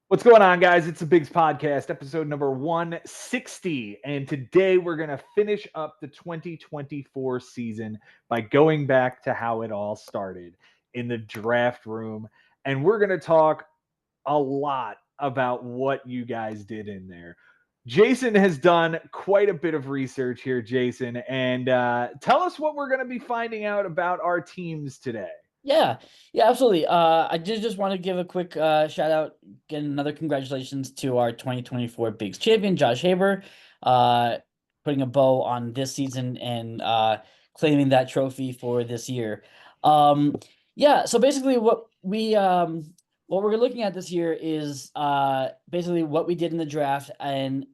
What's going on, guys? It's the Bigs Podcast, episode number 160. And today we're going to finish up the 2024 season by going back to how it all started in the draft room. And we're going to talk a lot about what you guys did in there. Jason has done quite a bit of research here, Jason. And tell us what we're going to be finding out about our teams today. Yeah, absolutely. I did just want to give a quick shout out, get another congratulations to our 2024 Bigs champion, Josh Haber, uh, putting a bow on this season and claiming that trophy for this year. Um, yeah, so basically what we're looking at this year is basically what we did in the draft and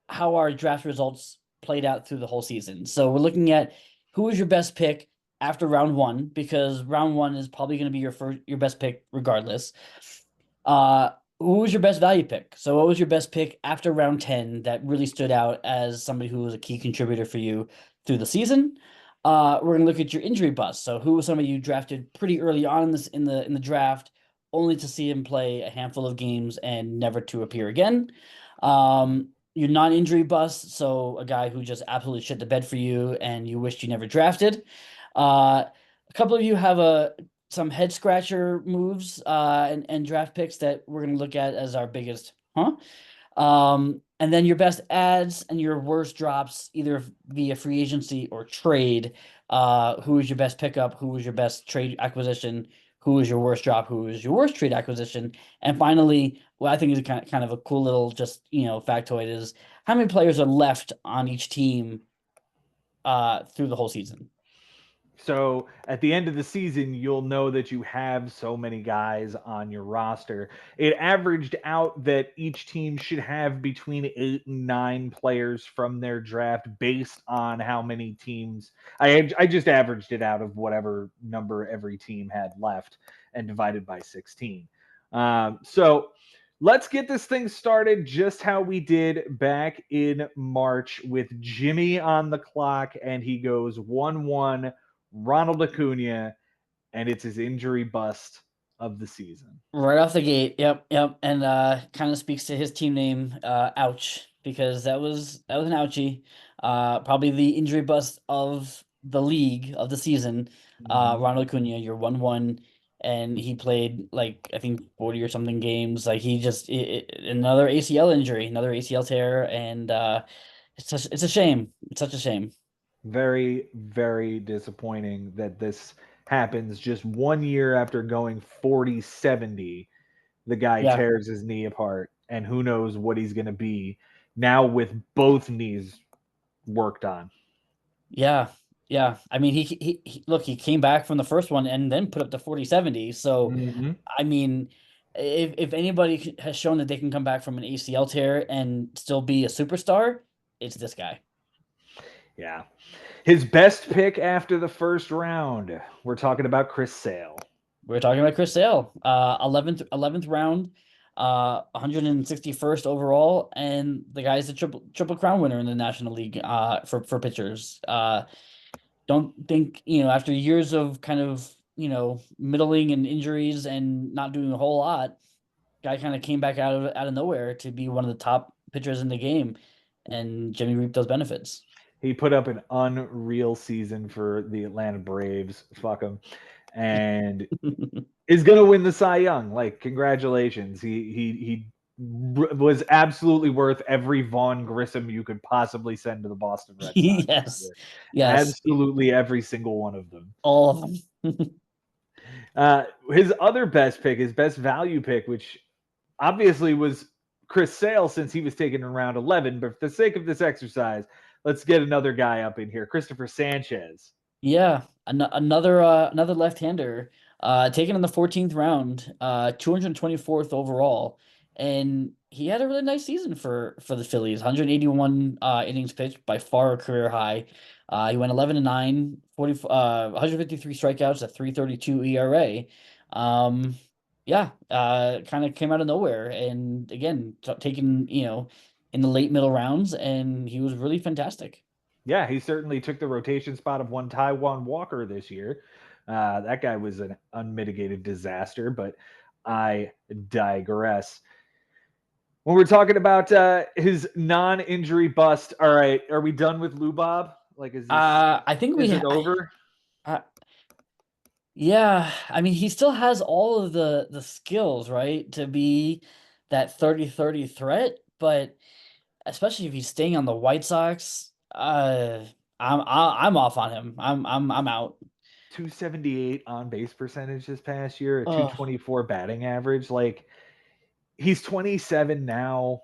how our draft results played out through the whole season. So we're looking at who was your best pick after round one, because round one is probably going to be your best pick regardless. Who was your best value pick? So what was your best pick after round 10 that really stood out as somebody who was a key contributor for you through the season? We're going to look at your injury bust. So who was somebody you drafted pretty early on in the draft, only to see him play a handful of games and never to appear again? Your non-injury bust, so a guy who just absolutely shit the bed for you and you wished you never drafted. A couple of you have some head scratcher moves and draft picks that we're going to look at as our biggest, huh? And then your best ads and your worst drops, either via free agency or trade. Who was your best pickup? Who was your best trade acquisition? Who was your worst drop? Who was your worst trade acquisition? And finally, what I think is kind of a cool little factoid is how many players are left on each team through the whole season. So at the end of the season, you'll know that you have so many guys on your roster. It averaged out that each team should have between 8 and 9 players from their draft based on how many teams. I just averaged it out of whatever number every team had left and divided by 16. So let's get this thing started just how we did back in March with Jimmy on the clock, and he goes 1-1. Ronald Acuna, and it's his injury bust of the season. Right off the gate. Yep. And kind of speaks to his team name, ouch, because that was an ouchie. Probably the injury bust of the league of the season. Mhm. Ronald Acuna, you're 1-1, and he played like I think 40 or something games. Like he just another ACL injury, another ACL tear, and it's a shame. It's such a shame. Very, very disappointing that this happens just 1 year after going 40-70. The guy Yeah. tears his knee apart, and who knows what he's going to be now with both knees worked on. Yeah, yeah. I mean, look, he came back from the first one and then put up the 40-70. So, Mhm. I mean, if anybody has shown that they can come back from an ACL tear and still be a superstar, it's this guy. Yeah. His best pick after the first round. We're talking about Chris Sale. We're talking about Chris Sale, 11th round, 161st overall, and the guy's a triple crown winner in the National League for pitchers. Don't think, after years of kind of, middling and injuries and not doing a whole lot, guy kind of came back out of nowhere to be one of the top pitchers in the game, and Jimmy reaped those benefits. He put up an unreal season for the Atlanta Braves. Fuck him. And is going to win the Cy Young. Like, congratulations. He was absolutely worth every Vaughn Grissom you could possibly send to the Boston Red Sox this Yes, year. yes, Absolutely every single one of them. all of them. His other best pick, his best value pick, which obviously was Chris Sale since he was taken in round 11. But for the sake of this exercise, let's get another guy up in here, Christopher Sanchez. Yeah, another left-hander, taken in the 14th round, 224th overall, and he had a really nice season for the Phillies. 181 innings pitched, by far a career high. He went 11-9, 153 strikeouts, a 3.32 ERA. Um, yeah, kind of came out of nowhere, and again, taken in the late middle rounds, and he was really fantastic. Yeah, he certainly took the rotation spot of one Taiwan Walker this year. That guy was an unmitigated disaster, but I digress. When we're talking about his non-injury bust, all right, are we done with Lubob? Like, I think is it over? uh, yeah, I mean, he still has all of the skills, right, to be that 30-30 threat, but especially if he's staying on the White Sox, I'm off on him. I'm out. 278 on base percentage this past year, a Oh, 224 batting average. Like, he's 27 now.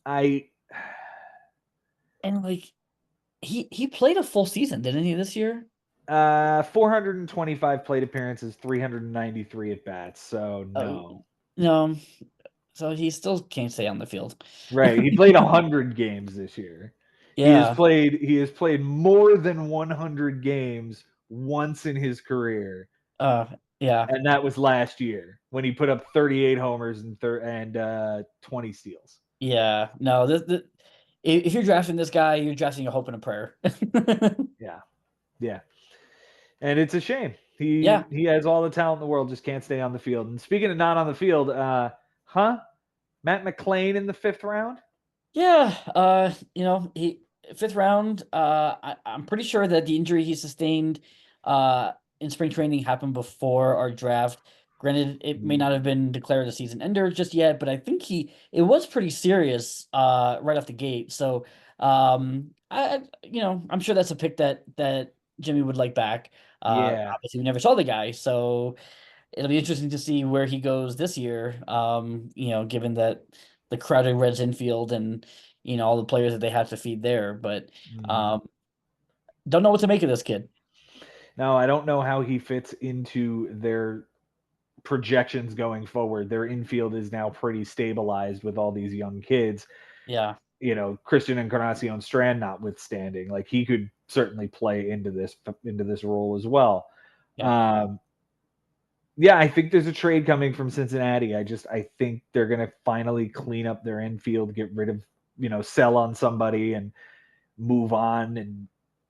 I and like he played a full season, didn't he, this year? 425 plate appearances, 393 at bats. So Oh, no. no, so he still can't stay on the field. Right. He played 100 games this year. Yeah. He has played more than 100 games once in his career, Uh, yeah. and that was last year when he put up 38 homers and 20 steals. Yeah. No, if you're drafting this guy, you're drafting a hope and a prayer. Yeah. Yeah. And it's a shame. Yeah. He has all the talent in the world, just can't stay on the field. And speaking of not on the field, huh? Matt McClain in the 5th round? Yeah. He fifth round. I'm pretty sure that the injury he sustained in spring training happened before our draft. Granted, it may Mm, not have been declared a season ender just yet, but I think it was pretty serious right off the gate. So I'm sure that's a pick that Jimmy would like back. yeah. Obviously we never saw the guy, so it'll be interesting to see where he goes this year. Given that the crowded Reds infield and all the players that they have to feed there, but Mhm. um, don't know what to make of this kid. Now, I don't know how he fits into their projections going forward. Their infield is now pretty stabilized with all these young kids. Yeah, Christian Encarnacion Strand notwithstanding, like he could certainly play into this role as well. yeah. Um, yeah, I think there's a trade coming from Cincinnati. I think they're gonna finally clean up their infield, get rid of sell on somebody and move on and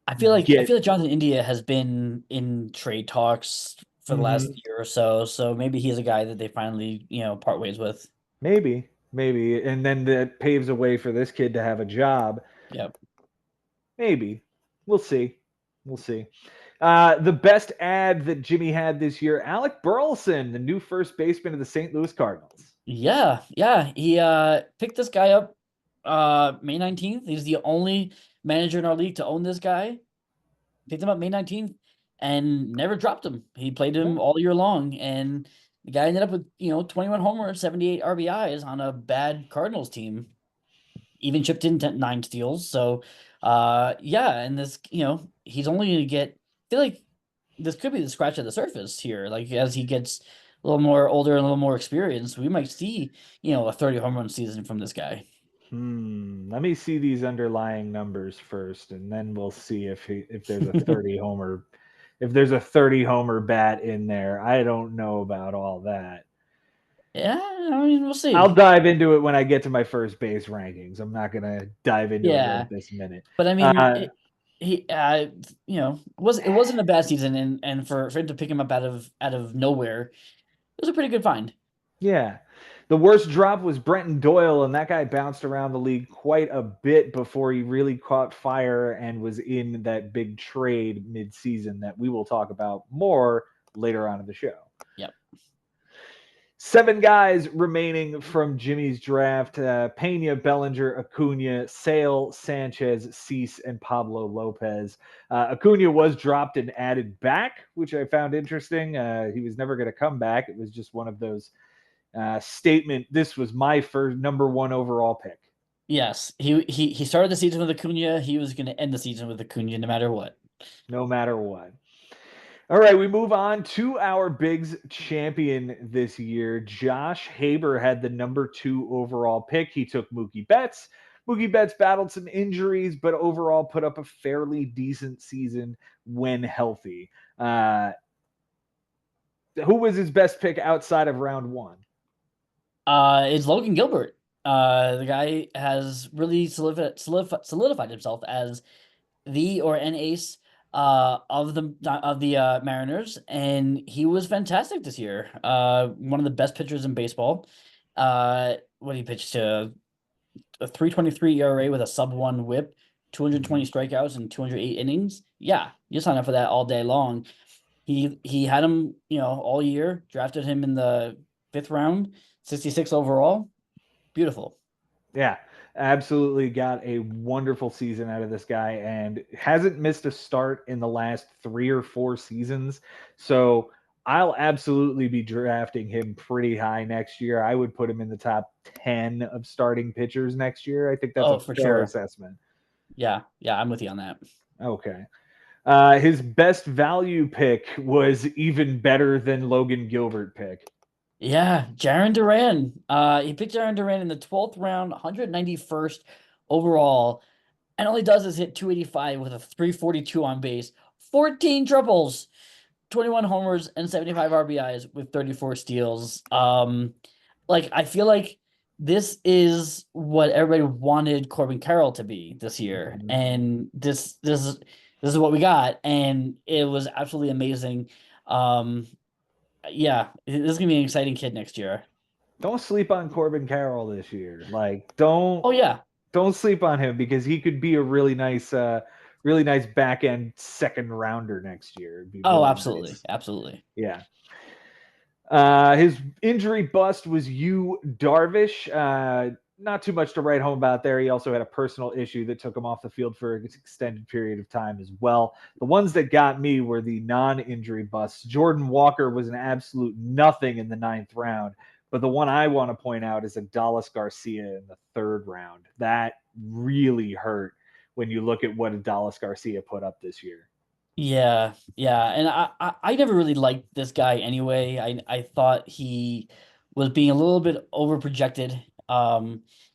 I get. feel like Jonathan India has been in trade talks for the last Mhm. year or so, so maybe he's a guy that they finally part ways with. Maybe, and then that paves a way for this kid to have a job. Yep. Maybe. We'll see. We'll see. The best ad that Jimmy had this year, Alec Burleson, the new first baseman of the St. Louis Cardinals. Yeah. He picked this guy up May 19th. He's the only manager in our league to own this guy. Picked him up May 19th and never dropped him. He played Yeah. him all year long, and the guy ended up with 21 homers, 78 RBIs on a bad Cardinals team. Even chipped in 9 steals. So yeah, and this he's only gonna get. I feel like this could be the scratch of the surface here. Like as he gets a little more older and a little more experienced, we might see a 30 home run season from this guy. Let me see these underlying numbers first, and then we'll see if there's a 30 homer bat in there. I don't know about all that. Yeah, I mean we'll I'll see. dive into it when I get to my first base rankings. I'm not gonna dive into it right Yeah. this minute. But I mean, Uh, he it wasn't a bad season, and for him to pick him up out of nowhere, it was a pretty good find. Yeah. The worst drop was Brenton Doyle, and that guy bounced around the league quite a bit before he really caught fire and was in that big trade midseason that we will talk about more later on in the show. Yep. 7 guys remaining from Jimmy's draft: Pena, Bellinger, Acuna, Sale, Sanchez, Cease, and Pablo Lopez. Acuna was dropped and added back, which I found interesting. He was never going to come back. It was just one of those statement. This was my first number 1 overall pick. Yes, he started the season with Acuna. He was going to end the season with Acuna no matter what. No matter what. All right, we move on to our Bigs champion this year. Josh Haber had the number 2 overall pick. He took Mookie Betts. Mookie Betts battled some injuries, but overall put up a fairly decent season when healthy. Who was his best pick outside of round 1? It's Logan Gilbert. The guy has really solidified himself as the or an ace. of the Mariners, and he was fantastic this year. One of the best pitchers in baseball. What he pitched to a 3.23 ERA with a sub 1 WHIP, 220 Mhm. strikeouts and 208 innings. Yeah, you sign up for that all day long. He had him, all year. Drafted him in the 5th round, 66 overall. Beautiful. Yeah, absolutely got a wonderful season out of this guy and hasn't missed a start in the last 3 or 4 seasons. So I'll absolutely be drafting him pretty high next year. I would put him in the top 10 of starting pitchers next year. I think that's Oh, a for fair sure. assessment. Yeah, yeah, I'm with you on that. Okay. His best value pick was even better than Logan Gilbert pick. Yeah, Jaron Duran. He picked Jaron Duran in the 12th round, 191st overall, and all he does is hit 285 with a 342 on base, 14 triples, 21 homers, and 75 RBIs with 34 steals. Like I feel like this is what everybody wanted Corbin Carroll to be this year, Mhm. and this is what we got, and it was absolutely amazing. Um, yeah, this is gonna be an exciting kid next year. Don't sleep on Corbin Carroll this year. Like, Oh yeah. don't sleep on him because he could be a really nice back end second rounder next year. It'd be Oh, really absolutely, nice. absolutely. Yeah. His injury bust was you Darvish. Not too much to write home about there. He also had a personal issue that took him off the field for an extended period of time as well. The ones that got me were the non-injury busts. Jordan Walker was an absolute nothing in the 9th round, but the one I want to point out is Dallas Garcia in the 3rd round. That really hurt when you look at what Dallas Garcia put up this year. Yeah, yeah, and I never really liked this guy anyway. I thought he was being a little bit over projected.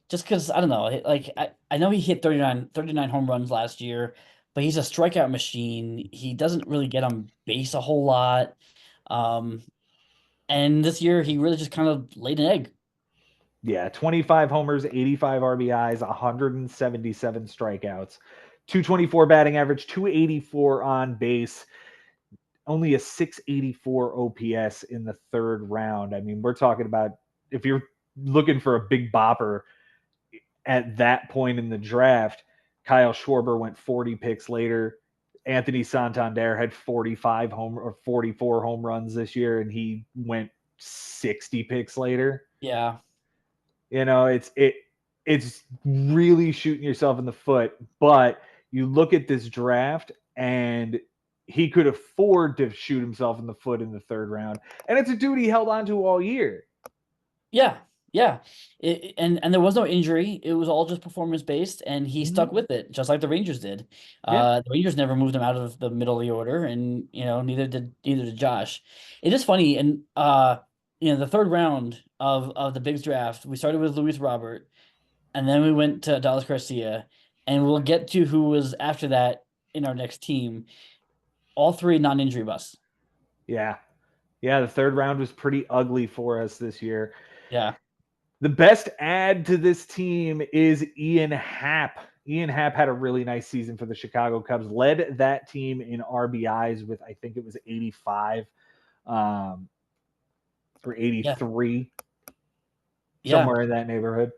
Just because I don't know, like I know he hit 39 home runs last year, but he's a strikeout machine. He doesn't really get on base a whole lot. Um, and this year he really just kind of laid an egg. Yeah, 25 homers, 85 RBIs, 177 strikeouts, 224 batting average, 284 on base, only a 684 OPS in the 3rd round. I mean, we're talking about if you're looking for a big bopper at that point in the draft, Kyle Schwarber went 40 picks later. Anthony Santander had 45 home or 44 home runs this year, and he went 60 picks later. Yeah. You know, it's really shooting yourself in the foot. But you look at this draft, and he could afford to shoot himself in the foot in the 3rd round, and it's a dude he held on to all year. Yeah, yeah. And there was no injury. It was all just performance based, and he Mhm. stuck with it, just like the Rangers did. Yeah, The Rangers never moved him out of the middle of the order, and neither did Josh. It is funny, and the 3rd round of the Bigs draft, we started with Luis Robert, and then we went to Dallas Garcia, and we'll get to who was after that in our next team. All three non-injury busts. yeah, yeah. The 3rd round was pretty ugly for us this year. Yeah. The best add to this team is Ian Happ. Ian Happ had a really nice season for the Chicago Cubs, led that team in RBIs with, I think it was 85 um, or Yeah. 83, Yeah. somewhere in that neighborhood.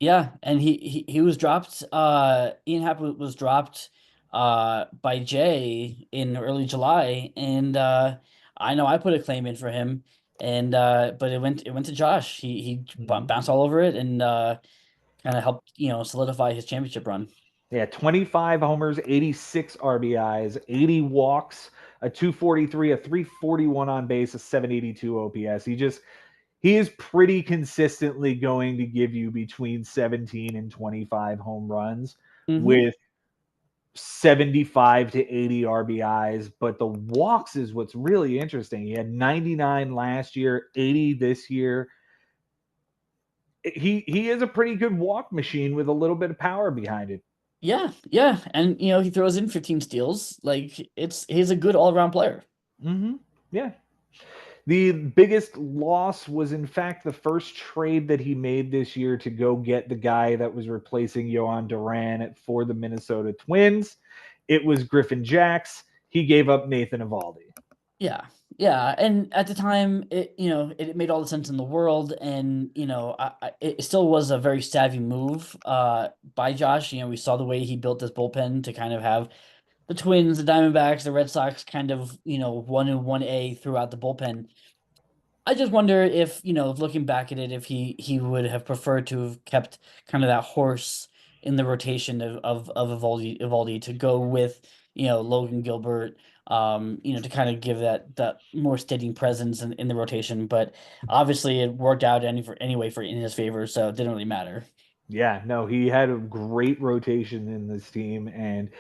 Yeah, and he was dropped. Ian Happ was dropped by Jay in early July, and I know I put a claim in for him, and but it went to Josh. He Mhm. bounced all over it and kind of helped solidify his championship run. Yeah, 25 homers, 86 RBIs, 80 walks, a 243, a 341 on base, a 782 OPS. He is pretty consistently going to give you between 17 and 25 home runs Mm-hmm. with 75 to 80 RBIs, but the walks is what's really interesting. He had 99 last year, 80 this year. He is a pretty good walk machine with a little bit of power behind it. Yeah, yeah, and he throws in 15 steals. Like he's a good all around player. Mm-hmm. Yeah. The biggest loss was, in fact, the first trade that he made this year to go get the guy that was replacing Johan Duran for the Minnesota Twins. It was Griffin Jacks. he gave up Nathan Evaldi. Yeah. Yeah, and at the time, it made all the sense in the world, and it still was a very savvy move, by Josh. We saw the way he built this bullpen to kind of have the Twins, the Diamondbacks, the Red Sox, kind of 1 and 1A throughout the bullpen. I just wonder if, looking back at it, if he would have preferred to have kept kind of that horse in the rotation of Evaldi to go with, Logan Gilbert, to kind of give that more steady presence in the rotation. But obviously it worked out anyway for in his favor, so it didn't really matter. Yeah, no, he had a great rotation in this team, and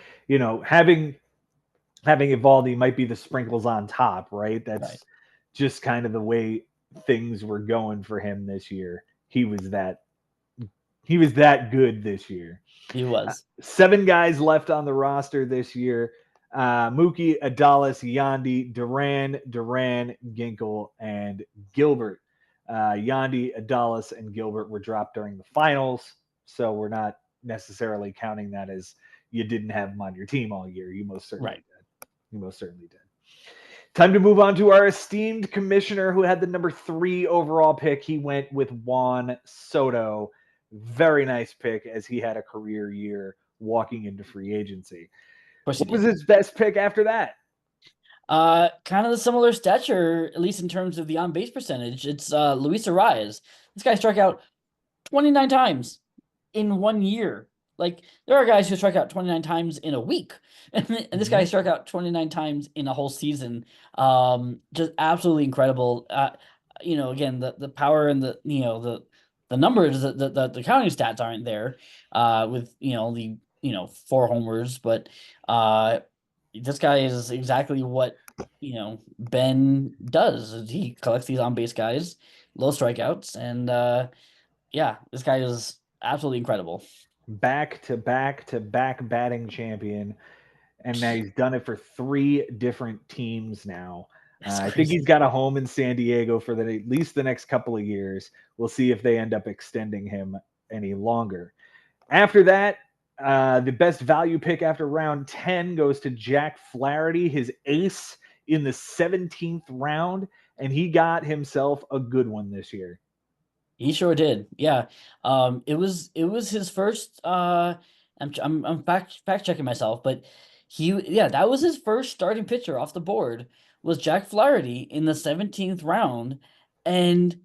having Evaldi might be the sprinkles on top, right? Right. That's just kind of the way things were going for him this year. He was that good this year. He was. 7 guys left on the roster this year. Mookie, Adalis, Yandy, Duran, Ginkle, and Gilbert. Yandy, Adalis, and Gilbert were dropped during the finals, so we're not necessarily counting that as you didn't have them on your team all year. You most certainly Right. did. You most certainly did. Time to move on to our esteemed commissioner who had the number 3 overall pick. He went with Juan Soto. Very nice pick as he had a career year walking into free agency. Of course he What was did. his best pick after that? Kind of the similar stature, at least in terms of the on base percentage. It's Luis Arias. This guy struck out 29 times in 1 year. Like, there are guys who strike out 29 times in a week, and this guy struck out 29 times in a whole season. Just absolutely incredible. Again, the power and the numbers, the counting stats aren't there. With the 4 homers, but this guy is exactly what Ben does. He collects these on base guys, low strikeouts, and yeah, this guy is absolutely incredible. Back to back to back batting champion, and now he's done it for 3 different teams now. That's I think he's crazy. got a home in San Diego for at least the next couple of years. We'll see if they end up extending him any longer. After that, the best value pick after round 10 goes to Jack Flaherty, his ace in the 17th round, and he got himself a good one this year. He sure did. Yeah. It was his first I'm fact checking myself, but that was his first starting pitcher off the board was Jack Flaherty in the 17th round, and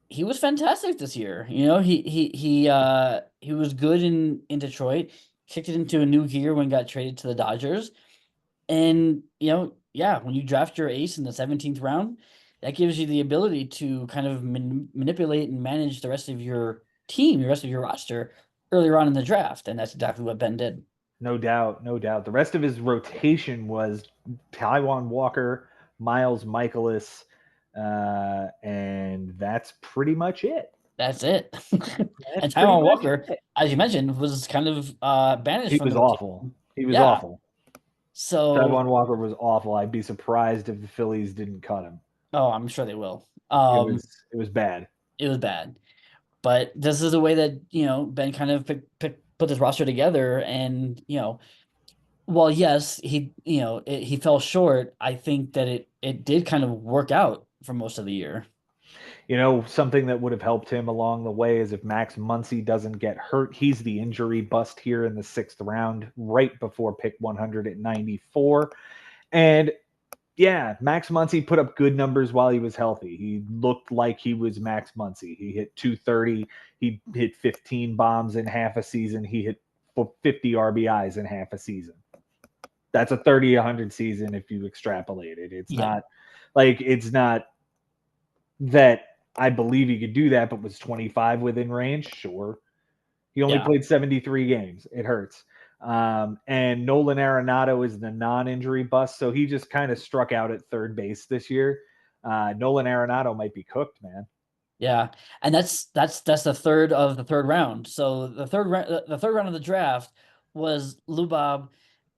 he was fantastic this year. He was good in Detroit, kicked it into a new gear when got traded to the Dodgers. And, yeah, when you draft your ace in the 17th round, that gives you the ability to kind of manipulate and manage the rest of your team, the rest of your roster earlier on in the draft. And that's exactly what Ben did. No doubt, no doubt. The rest of his rotation was Taiwan Walker, Miles Michaelis, and that's pretty much it. That's it. That's And pretty Taiwan much Walker, it. as you mentioned, was kind of banished He from was the awful. rotation. He was Yeah. awful. So, Taiwan Walker was awful. I'd be surprised if the Phillies didn't cut him. oh, I'm sure they will. It was bad. It was bad. But this is the way that, Ben kind of put this roster together. And, well, yes, he fell short. I think that it did kind of work out for most of the year. Something that would have helped him along the way is if Max Muncy doesn't get hurt. He's the injury bust here in the 6th round, right before pick 194. And yeah, Max Muncy put up good numbers while he was healthy. He looked like he was Max Muncy. He hit 230. He hit 15 bombs in half a season. He hit 50 RBIs in half a season. That's a 30-100 season if you extrapolate it. Yeah. It's not that I believe he could do that, but was 25 within range? Sure. He only Yeah. played 73 games. It hurts. And Nolan Arenado is the non-injury bust, so he just kind of struck out at third base this year. Nolan Arenado might be cooked, man. Yeah. And that's the third of the third round. So the third round of the draft was Lou Bob,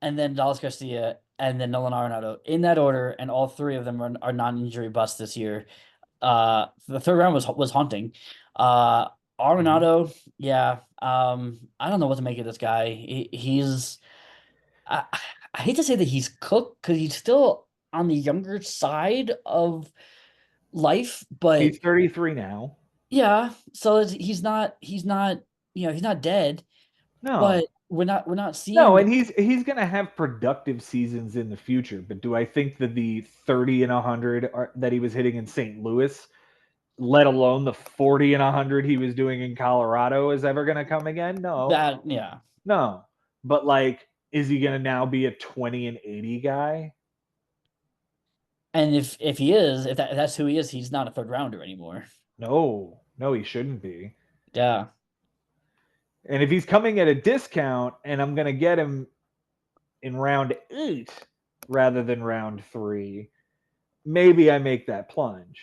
and then Dallas Garcia, and then Nolan Arenado in that order, and all three of them are non-injury busts this year. The third round was haunting. Arenado, yeah. I don't know what to make of this guy. He's I hate to say that he's cooked because he's still on the younger side of life, but He's 33 now. yeah, so he's not he's not dead, but No. we're not No, seeing and he's going to have productive seasons in the future, but do I think that the 30 and 100 that he was hitting in St. Louis, let alone the 40 and 100 he was doing in Colorado, is ever going to come again? No. that. Yeah. No. But like, is he going to now be a 20 and 80 guy? And if he is, if that's who he is, he's not a third rounder anymore. No. No, he shouldn't be. Yeah. And if he's coming at a discount and I'm going to get him in round 8 rather than round 3, maybe I make that plunge.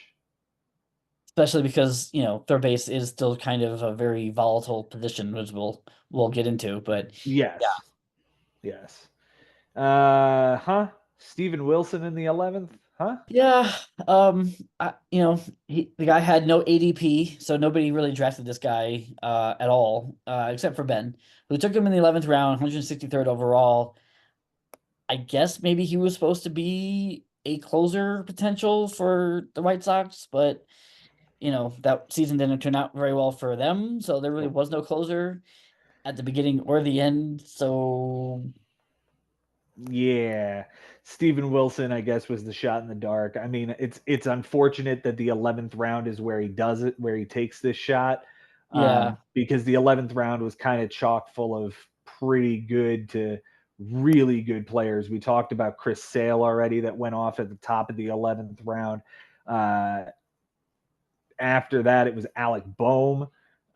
Especially because, third base is still kind of a very volatile position, which we'll get into. But yeah. Yes. Yes. Huh? Steven Wilson in the 11th? Huh? Yeah, the guy had no ADP, so nobody really drafted this guy at all, except for Ben, who took him in the 11th round, 163rd overall. I guess maybe he was supposed to be a closer potential for the White Sox, but that season didn't turn out very well for them, so there really was no closer at the beginning or the end. So Yeah. Steven Wilson, I guess, was the shot in the dark. I mean, it's unfortunate that the 11th round is where he does it, where he takes this shot, yeah, because the 11th round was kind of chock full of pretty good to really good players. We talked about Chris Sale already, that went off at the top of the 11th round. Uh, After that, it was Alec Boehm.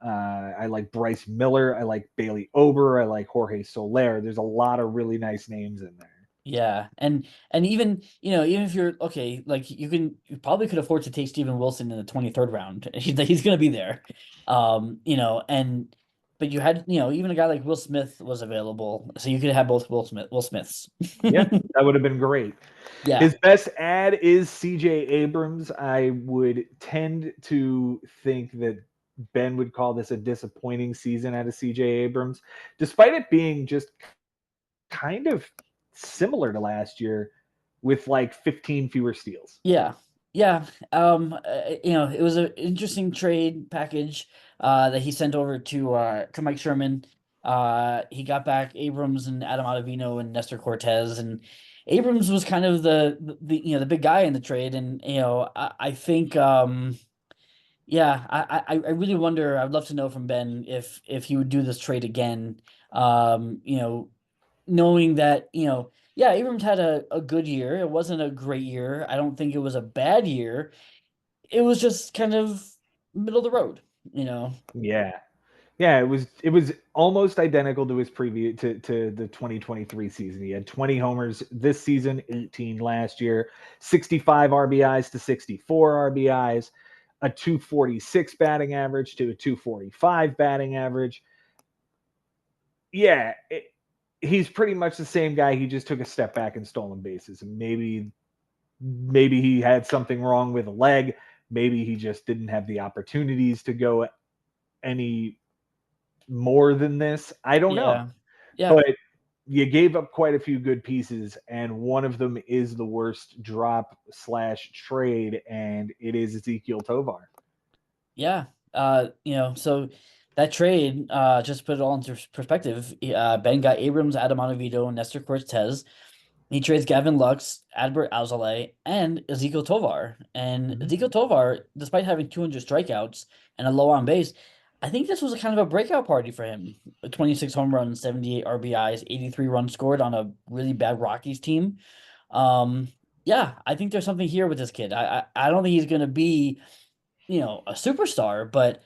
I like Bryce Miller. I like Bailey Ober. I like Jorge Soler. There's a lot of really nice names in there. yeah, and even even if you're okay, like you probably could afford to take Steven Wilson in the 23rd round. He's gonna be there, and but you had even a guy like Will Smith was available, so you could have both Will Smiths. Yeah, that would have been great. Yeah, His best ad is CJ Abrams. I would tend to think that Ben would call this a disappointing season out of CJ Abrams, despite it being just kind of similar to last year with like 15 fewer steals. yeah, yeah. It was an interesting trade package that he sent over to Mike Sherman. He got back Abrams and Adam Ottavino and Nestor Cortez, and Abrams was kind of the big guy in the trade, and I think yeah, I really wonder. I'd love to know from Ben if he would do this trade again. Knowing that yeah, Abrams had a good year. It wasn't a great year. I don't think it was a bad year. It was just kind of middle of the road, you know. Yeah. Yeah, it was almost identical to his preview to the 2023 season. He had 20 homers this season, 18 last year, 65 RBIs to 64 RBIs, a 246 batting average to a 245 batting average. Yeah, he's pretty much the same guy. He just took a step back in stolen bases, and maybe he had something wrong with a leg. Maybe he just didn't have the opportunities to go any more than this. I don't know. Yeah. Yeah. But you gave up quite a few good pieces, and one of them is the worst drop slash trade, and it is Ezekiel Tovar. Yeah. So that trade, just to put it all into perspective, Ben got Abrams, Adam Ottavino, and Nestor Cortez. He trades Gavin Lux, Adbert Alzolay, and Ezekiel Tovar. And Mhm. Ezekiel Tovar, despite having 200 strikeouts and a low on base, I think this was a kind of a breakout party for him. 26 home runs, 78 RBIs, 83 runs scored on a really bad Rockies team. Um, yeah, I think there's something here with this kid. I don't think he's going to be, a superstar, but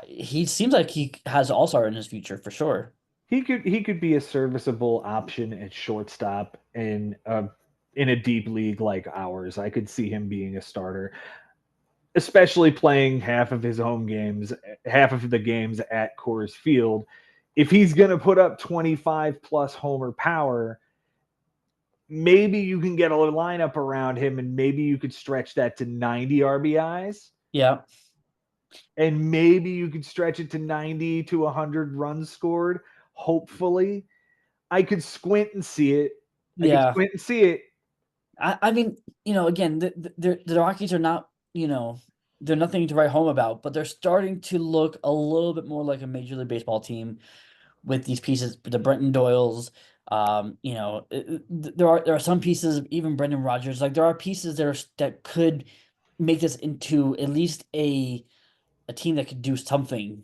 he seems like he has all-star in his future for sure. He could be a serviceable option at shortstop in a deep league like ours. I could see him being a starter, especially playing half of the games at Coors Field. If he's going to put up 25 plus homer power, maybe you can get a lineup around him, and maybe you could stretch that to 90 RBIs, Yeah. and maybe you could stretch it to 90 to 100 runs scored. Hopefully, I could squint and see it. I could Yeah. squint and see it. I mean, again, the Rockies are not, they're nothing to write home about, but they're starting to look a little bit more like a Major League Baseball team with these pieces, the Brenton Doyles. There are some pieces, even Brendan Rodgers. Like there are pieces that could make this into at least a team that could do something.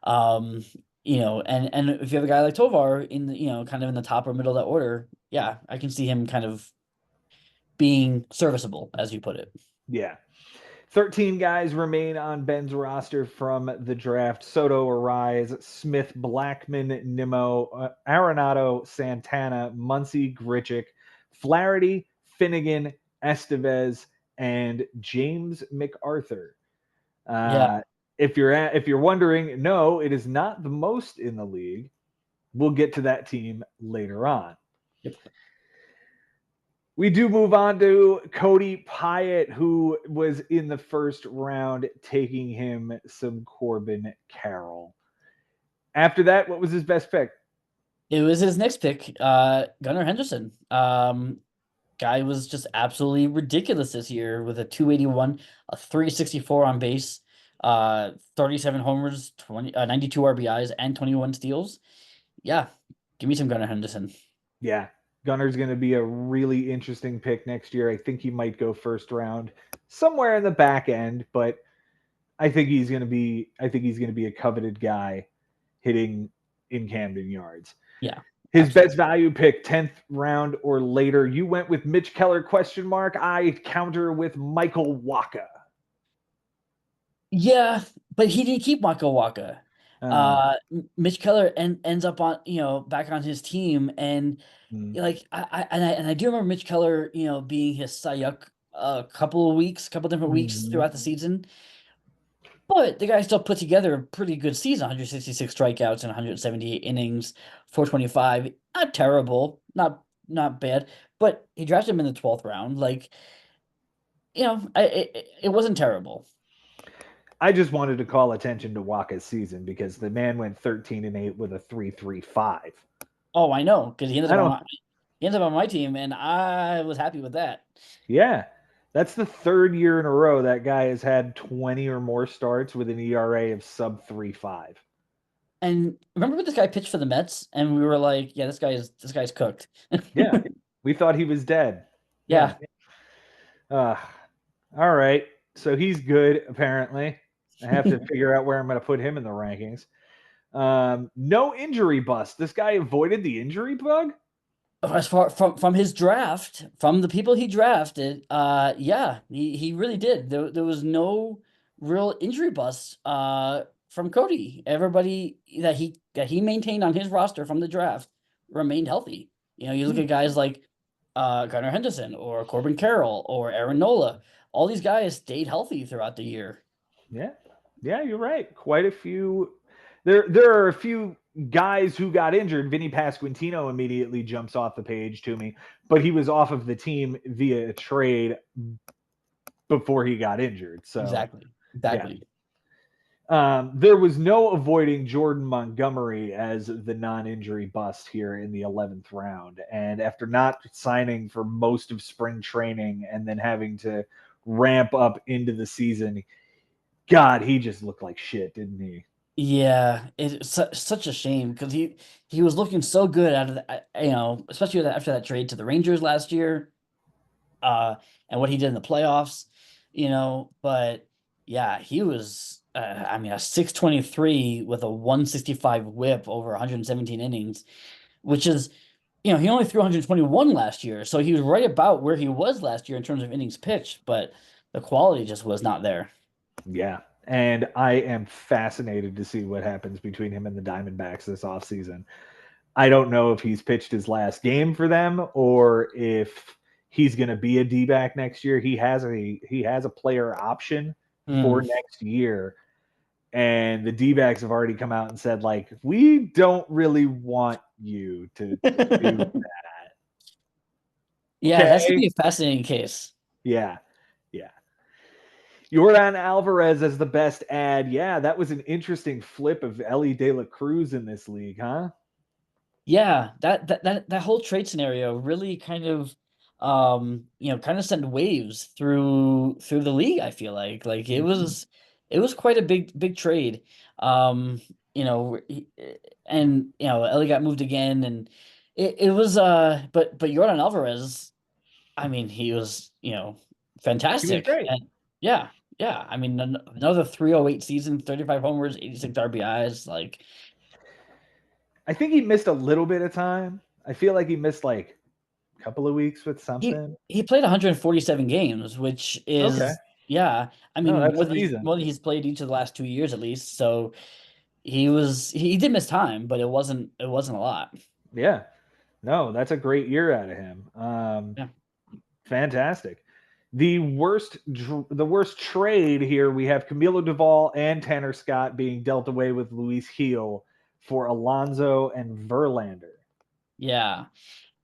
Um, and if you have a guy like Tovar in the, kind of in the top or middle of that order, yeah, I can see him kind of being serviceable, as you put it. Yeah. 13 guys remain on Ben's roster from the draft. Soto, Arise, Smith, Blackman, Nimmo, Arenado, Santana, Muncy, Grichuk, Flaherty, Finnegan, Estevez, and James MacArthur. Yeah. If you're wondering, no, it is not the most in the league. We'll get to that team later on. Yep. We do move on to Cody Pyatt, who was in the first round, taking him some Corbin Carroll. After that, what was his best pick? It was his next pick, Gunnar Henderson. Guy was just absolutely ridiculous this year with a 281, a 364 on base, 37 homers, 92 RBIs, and 21 steals. Yeah, give me some Gunnar Henderson. Yeah, Gunnar's going to be a really interesting pick next year. I think he might go first round, somewhere in the back end, but I think he's going to be. I think he's going to be a coveted guy, hitting in Camden Yards. Yeah, His absolutely. best value pick, 10th round or later. You went with Mitch Keller, question mark. I counter with Michael Waka. Yeah, but he didn't keep Waka Waka. Uh, Mitch Keller ends up on, back on his team, and hmm. like I do remember Mitch Keller, being his Cy Young a couple different weeks Mhm. throughout the season. But the guy still put together a pretty good season, 166 strikeouts and 178 innings, 425. Not terrible, not bad. But he drafted him in the 12th round. Like, it wasn't terrible. I just wanted to call attention to Waka's season because the man went 13-8 with a 3.35. Oh, I know, because I don't. he ends up on my team, and I was happy with that. Yeah, that's the third year in a row that guy has had 20 or more starts with an ERA of sub 3.5. And remember when this guy pitched for the Mets, and we were like, "Yeah, this guy's cooked." Yeah, we thought he was dead. Yeah. Yeah. Uh, all right. So he's good, apparently. I have to figure out where I'm going to put him in the rankings. No injury bust. This guy avoided the injury bug? As far from his draft, from the people he drafted, yeah, he really did. There was no real injury bust from Cody. Everybody that he maintained on his roster from the draft remained healthy. You look Hmm. at guys like Gunnar Henderson or Corbin Carroll or Aaron Nola. All these guys stayed healthy throughout the year. Yeah. Yeah, you're right. Quite a few. There are a few guys who got injured. Vinny Pasquantino immediately jumps off the page to me, but he was off of the team via a trade before he got injured. So, Exactly. yeah. Exactly. There was no avoiding Jordan Montgomery as the non-injury bust here in the 11th round. And after not signing for most of spring training and then having to ramp up into the season, God, he just looked like shit, didn't he? Yeah, it's such a shame because he was looking so good out of the, especially after that trade to the Rangers last year, uh, and what he did in the playoffs, But yeah, he was, I mean, a 623 with a 165 WHIP over 117 innings, which is, he only threw 121 last year, so he was right about where he was last year in terms of innings pitched, but the quality just was not there. Yeah. And I am fascinated to see what happens between him and the Diamondbacks this offseason. I don't know if he's pitched his last game for them or if he's going to be a D-back next year. He has a player option for Mm. next year, and the D-backs have already come out and said like we don't really want you to do that. Yeah, that's gonna Okay. be a fascinating case. Yeah. Yeah. Jordan Alvarez as the best ad. Yeah, that was an interesting flip of Ellie De La Cruz in this league, huh? Yeah, that whole trade scenario really kind of kind of sent waves through the league, I feel like Mhm. it was quite a big trade. Um, you know, and Ellie got moved again, and it was but Jordan Alvarez, I mean, he was, He was fantastic. great. And yeah, yeah. I mean, another 308 season, 35 homers, 86 RBIs, like I think he missed a little bit of time. I feel like he missed like a couple of weeks with something. he played 147 games, which Okay. is yeah, I No, mean that's a season. more than he's played each of the last 2 years at least. So he did miss time, but it wasn't a lot. Yeah. No, that's a great year out of him. Yeah. Fantastic. The worst trade here, we have Camilo Duvall and Tanner Scott being dealt away with Luis Heel for Alonso and Verlander. Yeah.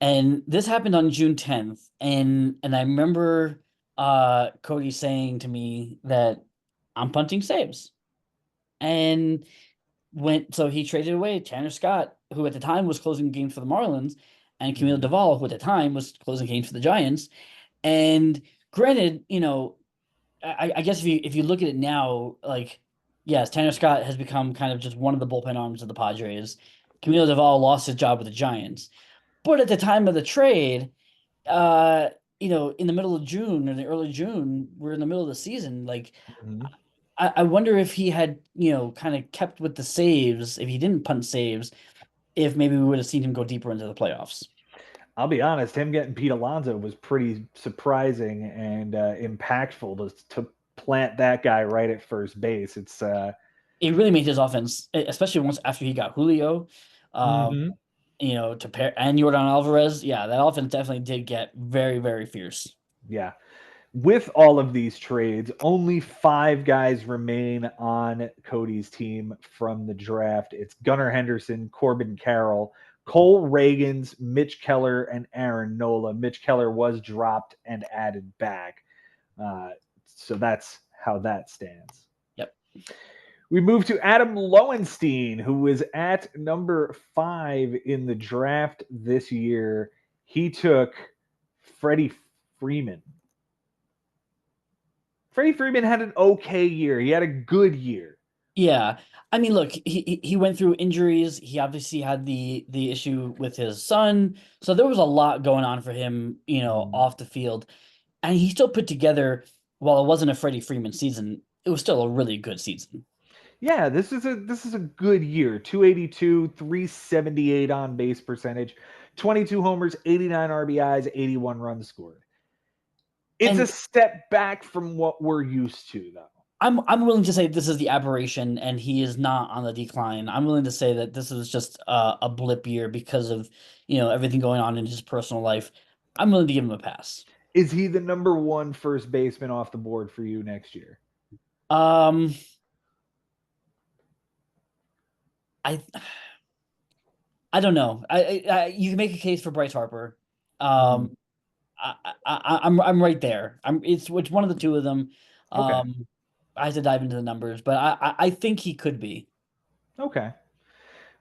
And this happened on June 10th, and I remember Cody saying to me that I'm punting saves. And so he traded away Tanner Scott, who at the time was closing games for the Marlins, and Camilo Mhm. Duvall, who at the time was closing games for the Giants. And granted, I guess if you look at it now, like yes, Tanner Scott has become kind of just one of the bullpen arms of the Padres. Camilo Duvall lost his job with the Giants. But at the time of the trade, uh, in the middle of June or the early June, we're in the middle of the season. Like, Mhm. I wonder if he had, kind of kept with the saves, if he didn't punt saves, if maybe we would have seen him go deeper into the playoffs. I'll be honest, him getting Pete Alonso was pretty surprising and impactful to plant that guy right at first base. It's It really made his offense, especially once after he got Julio, um, Mhm. to pair and Jordan Alvarez. Yeah, that offense definitely did get very, very fierce. Yeah. With all of these trades, only 5 guys remain on Cody's team from the draft. It's Gunnar Henderson, Corbin Carroll, Cole Reagans, Mitch Keller, and Aaron Nola. Mitch Keller was dropped and added back. Uh, so that's how that stands. Yep. We move to Adam Lowenstein, who was at number 5 in the draft this year. He took Freddie Freeman. Freddie Freeman had an okay year. He had a good year. Yeah. I mean, look, he went through injuries. He obviously had the issue with his son. So there was a lot going on for him, Mm. off the field. And he still put together, while it wasn't a Freddie Freeman season, it was still a really good season. Yeah, this is a good year. 282, 378 on base percentage, 22 homers, 89 RBIs, 81 runs scored. It's a And step back from what we're used to, though. I'm willing to say this is the aberration, and he is not on the decline. I'm willing to say that this was just a blip year because of everything going on in his personal life. I'm willing to give him a pass. Is he the number one first baseman off the board for you next year? Um, I I don't know. You can make a case for Bryce Harper. Mm. Um, I'm right there. It's one of the two of them. Okay. I have to dive into the numbers, but I think he could be. Okay.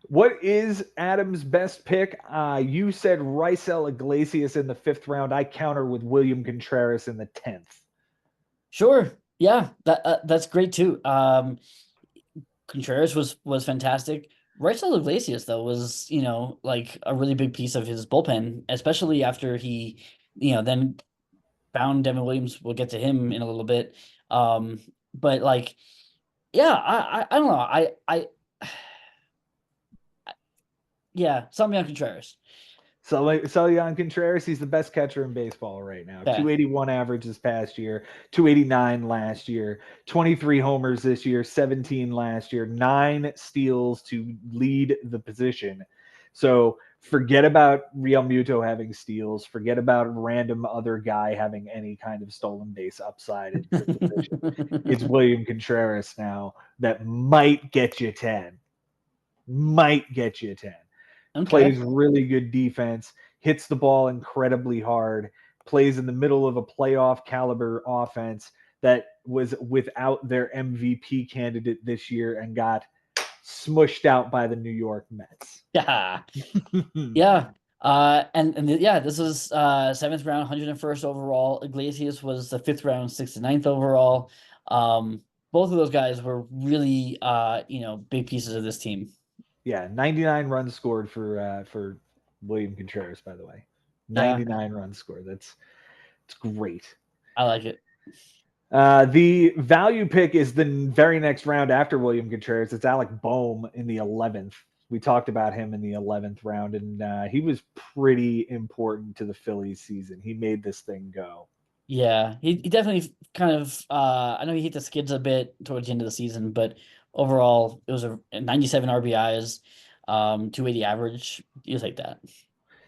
What is Adam's best pick? You said Rysel Iglesias in the 5th round. I counter with William Contreras in the 10th. Sure. Yeah, that's great too. Contreras was fantastic. Rysel Iglesias though was like a really big piece of his bullpen, especially after he then found Devin Williams. We'll get to him in a little bit. But like yeah, I don't know. Yeah, something on Contreras. Celion Contreras, he's the best catcher in baseball right now. Okay. 281 average this past year, 289 last year, 23 homers this year, 17 last year, 9 steals to lead the position. So forget about Real Muto having steals. Forget about random other guy having any kind of stolen base upside in the position. It's William Contreras now that might get you 10. Might get you 10. Okay. Plays really good defense, hits the ball incredibly hard, plays in the middle of a playoff caliber offense that was without their MVP candidate this year and got smushed out by the New York Mets. Yeah. Yeah. Yeah, this was seventh round, 101st overall. Iglesias was the fifth round, 69th overall. Both of those guys were really big pieces of this team. Yeah, 99 runs scored for William Contreras, by the way. Yeah, 99 runs scored. It's great. I like it. The value pick is the very next round after William Contreras. It's Alec Boehm in the 11th. We talked about him in the 11th round, and he was pretty important to the Phillies season. He made this thing go. Yeah, he definitely kind of I know he hit the skids a bit towards the end of the season, but overall it was a 97 RBIs, 280 average. You take that.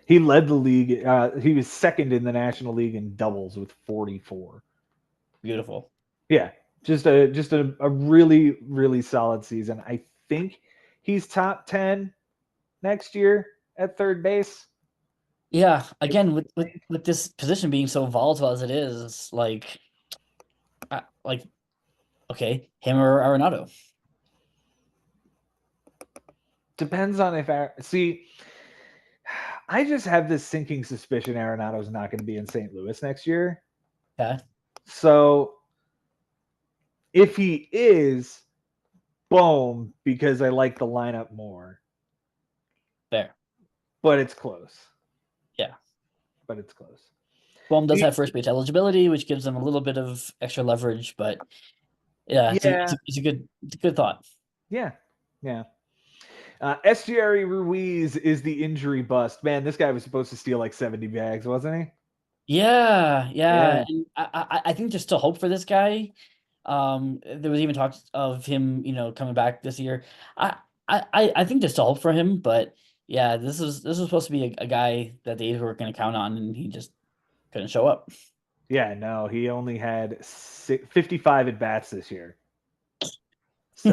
He led the league. He was second in the National League in doubles with 44. Beautiful. Yeah, just a really really solid season. I think he's top 10 next year at third base. Yeah, again with this position being so volatile as it is, like okay, him or Arenado. Depends on if see. I just have this sinking suspicion Arenado's not going to be in St. Louis next year. Yeah, So if he is, boom, because I like the lineup more. fair. But it's close. Yeah. But it's close. Boehm does have first base eligibility, which gives him a little bit of extra leverage, but yeah, it's a good thought. Yeah. Yeah. Estuary Ruiz is the injury bust. Man, this guy was supposed to steal like 70 bags, wasn't he? Yeah, Yeah. and I think there's still hope for this guy. There was even talks of him, coming back this year. I think there's still hope for him, but yeah, this was supposed to be a guy that they were going to count on, and he just couldn't show up. Yeah, no, he only had 55 at bats this year. So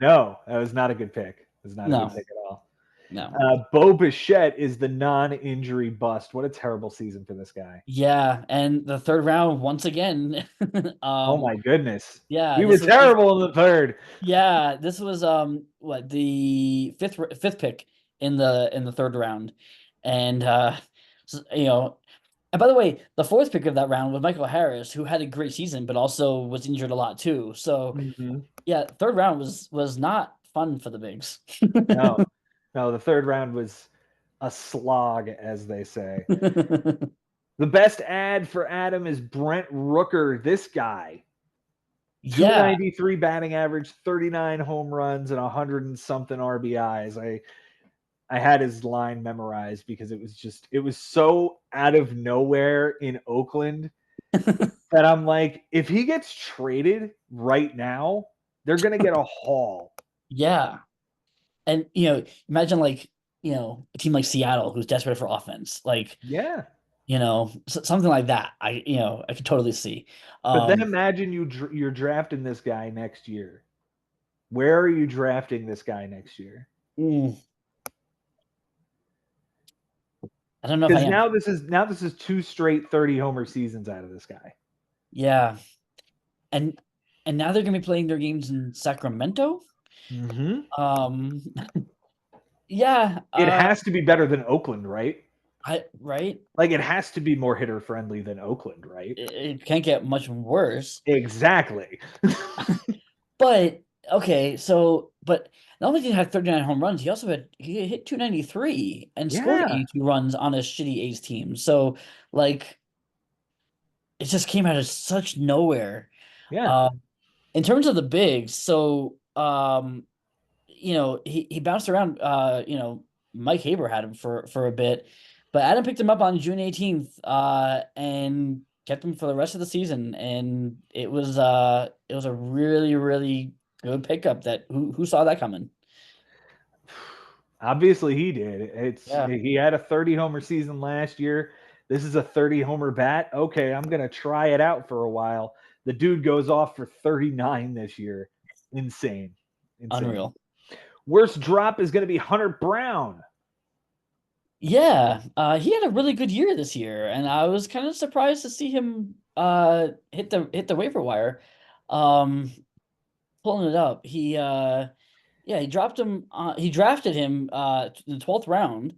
no, that was not a good pick. It was not a good pick at all. No. Bo Bichette is the non-injury bust. What a terrible season for this guy. Yeah, and the third round once again. Oh my goodness. Yeah, We were terrible in the third. Yeah, this was what the fifth pick in the third round, and and by the way, the fourth pick of that round was Michael Harris, who had a great season, but also was injured a lot too. So yeah, third round was not fun for the Bigs. No, the third round was a slog, as they say. The best ad for Adam is Brent Rooker. This guy, Yeah, 293 batting average, 39 home runs, and 100 and something RBIs. I had his line memorized because it was so out of nowhere in Oakland that I'm like, if he gets traded right now, they're gonna get a haul. yeah, and imagine a team like Seattle who's desperate for offense, Yeah. Something like that. I could totally see. But then imagine you're drafting this guy next year. Where are you drafting this guy next year? I don't know if I Because am. now this is two straight 30 homer seasons out of this guy. Yeah, and now they're gonna be playing their games in Sacramento. Yeah, It has to be better than Oakland, right? Right. Like it has to be more hitter friendly than Oakland, right? It can't get much worse. Exactly. But okay, but not only did he have 39 home runs, he hit 293 and scored Yeah. 82 runs on a shitty A's team. So it just came out of such nowhere. Yeah. In terms of the bigs, so he bounced around. Mike Haber had him for a bit, but Adam picked him up on June 18th, and kept him for the rest of the season. And it was a really really good pickup. Who saw that coming? Obviously he did. Yeah. He had a 30 homer season last year. This is a 30 homer bat. Okay, I'm gonna try it out for a while. The dude goes off for 39 this year. Insane. Unreal. Worst drop is going to be Hunter Brown. Yeah, he had a really good year this year, and I was kind of surprised to see him hit the waiver wire. Pulling it up, he Yeah, he dropped him. He drafted him in the 12th round,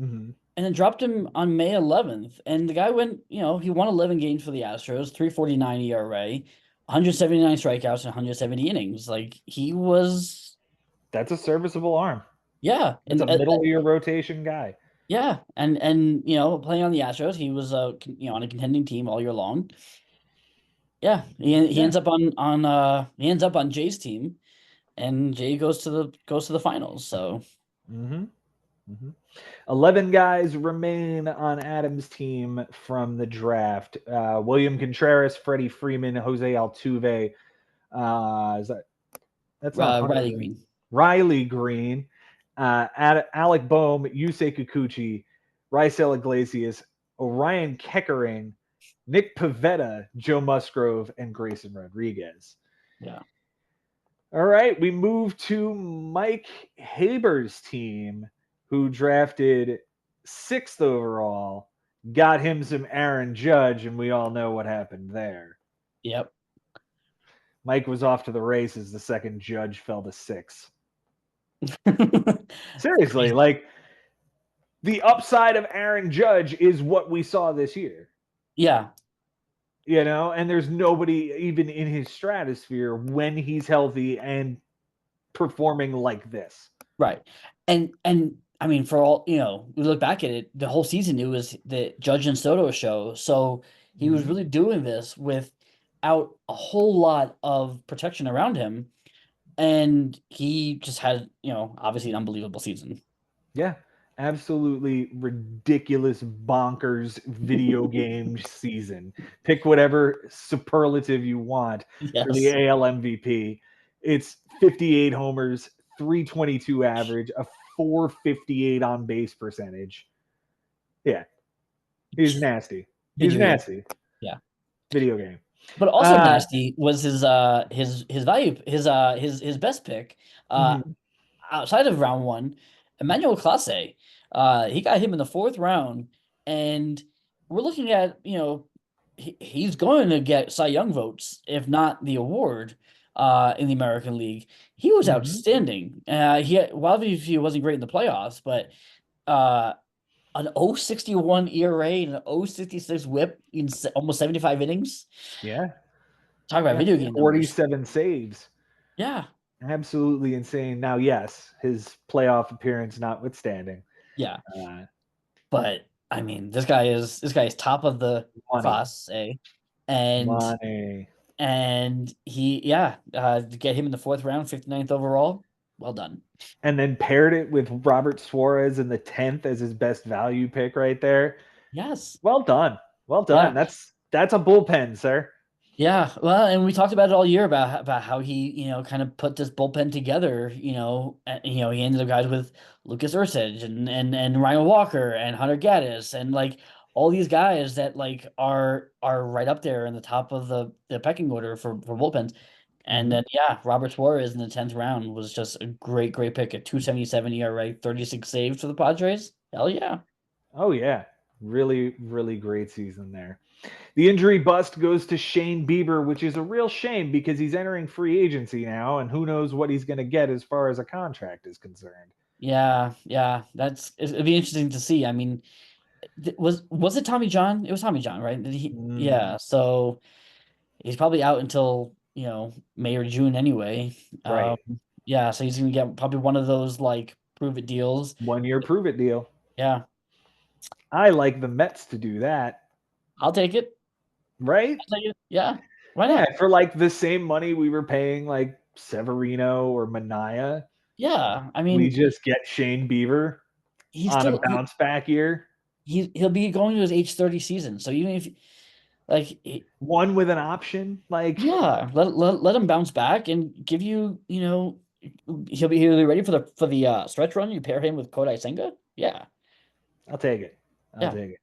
Mhm. and then dropped him on May 11th. And the guy went, he won 11 games for the Astros, 3.49 ERA, 179 strikeouts, and 170 innings. Like he was, That's a serviceable arm. yeah, That's and a middle of your rotation guy. yeah, and playing on the Astros, he was on a contending team all year long. Yeah, he Yeah. ends up on Jay's team, and Jay goes to the finals. So hmm hmm 11 guys remain on Adams' team from the draft. William Contreras, Freddie Freeman, Jose Altuve. Is that that's not Hunter Riley Green. Green. Riley Green, Alec Boehm, Yusei Kikuchi, Raisel Iglesias, Orion Keckering, Nick Pivetta, Joe Musgrove, and Grayson Rodriguez. Yeah. All right, we move to Mike Haber's team, who drafted 6th overall, got him some Aaron Judge, and we all know what happened there. Yep. Mike was off to the races the second Judge fell to 6. Seriously, Crazy. like the upside of Aaron Judge is what we saw this year. Yeah. And there's nobody even in his stratosphere when he's healthy and performing like this. Right. And I mean, for all, we look back at it, the whole season, it was the Judge and Soto show. So he was Mhm. really doing this without a whole lot of protection around him. And he just had, obviously an unbelievable season. Yeah, absolutely ridiculous, bonkers video game season. Pick whatever superlative you want for the Yes. AL MVP. It's 58 homers, 322 average, a 458 on base percentage. Yeah, he's nasty. He's Video game. nasty. Yeah. Video game. But also Uh, nasty was his best pick. Uh mhm, Outside of round one, Emmanuel Clase, he got him in the 4th round, and we're looking at, he's going to get Cy Young votes, if not the award, in the American League. He was mhm. outstanding. He wasn't great in the playoffs, but uh, an 0.61 ERA and an 0.66 WHIP in almost 75 innings. Yeah, Talk about yeah. video game numbers. 47 saves. Yeah, Absolutely insane. Now, yes, his playoff appearance notwithstanding. yeah. Uh, But I mean, this guy is top of the money. class, and Money. to get him in the 4th round, 59th overall, well done. And then paired it with Robert Suarez in the 10th as his best value pick right there. Yes, Well done. Well done. yeah, That's a bullpen, sir. yeah. Well, and we talked about it all year about how he, kind of put this bullpen together. He ended up guys with Lucas Ursich and Ryan Walker and Hunter Gaddis and like all these guys that like are right up there in the top of the pecking order for bullpens. And Mhm. then Robert Suarez in the 10th round was just a great, great pick at 2.77 ERA, 36 saves for the Padres. Hell yeah. Oh, yeah. Really, really great season there. The injury bust goes to Shane Bieber, which is a real shame because he's entering free agency now, and who knows what he's going to get as far as a contract is concerned. Yeah, yeah. It'd be interesting to see. I mean, was it Tommy John? It was Tommy John, right? Mm, Yeah. So he's probably out until, May or June anyway. Um, right. yeah, so he's gonna get probably one of those like prove it deals. 1 year prove it deal. Yeah, I like the Mets to do that, I'll take it. right? I'll take it. Yeah. Why Yeah, not? for like the same money we were paying like Severino or Mania, Yeah. I we mean, just get Shane Bieber he's on a still bounce back year, he'll be going to his age 30 season. So even if like one with an option. Like, yeah, let him bounce back and give you, he'll be ready for the stretch run. You pair him with Kodai Senga. Yeah. I'll take it. I'll Yeah. take it.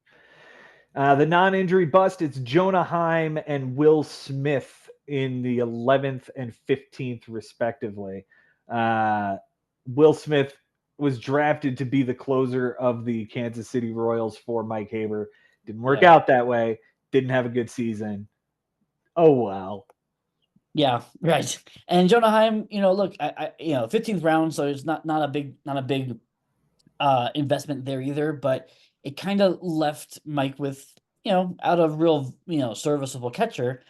The non-injury bust, it's Jonah Heim and Will Smith in the 11th and 15th, respectively. Will Smith was drafted to be the closer of the Kansas City Royals for Mike Haber. Didn't work Yeah. out that way. Didn't have a good season. Oh, well. Yeah, right. And Jonah Heim, look, 15th round, so it's not a big investment there either, but it kind of left Mike with, out of real, serviceable catcher,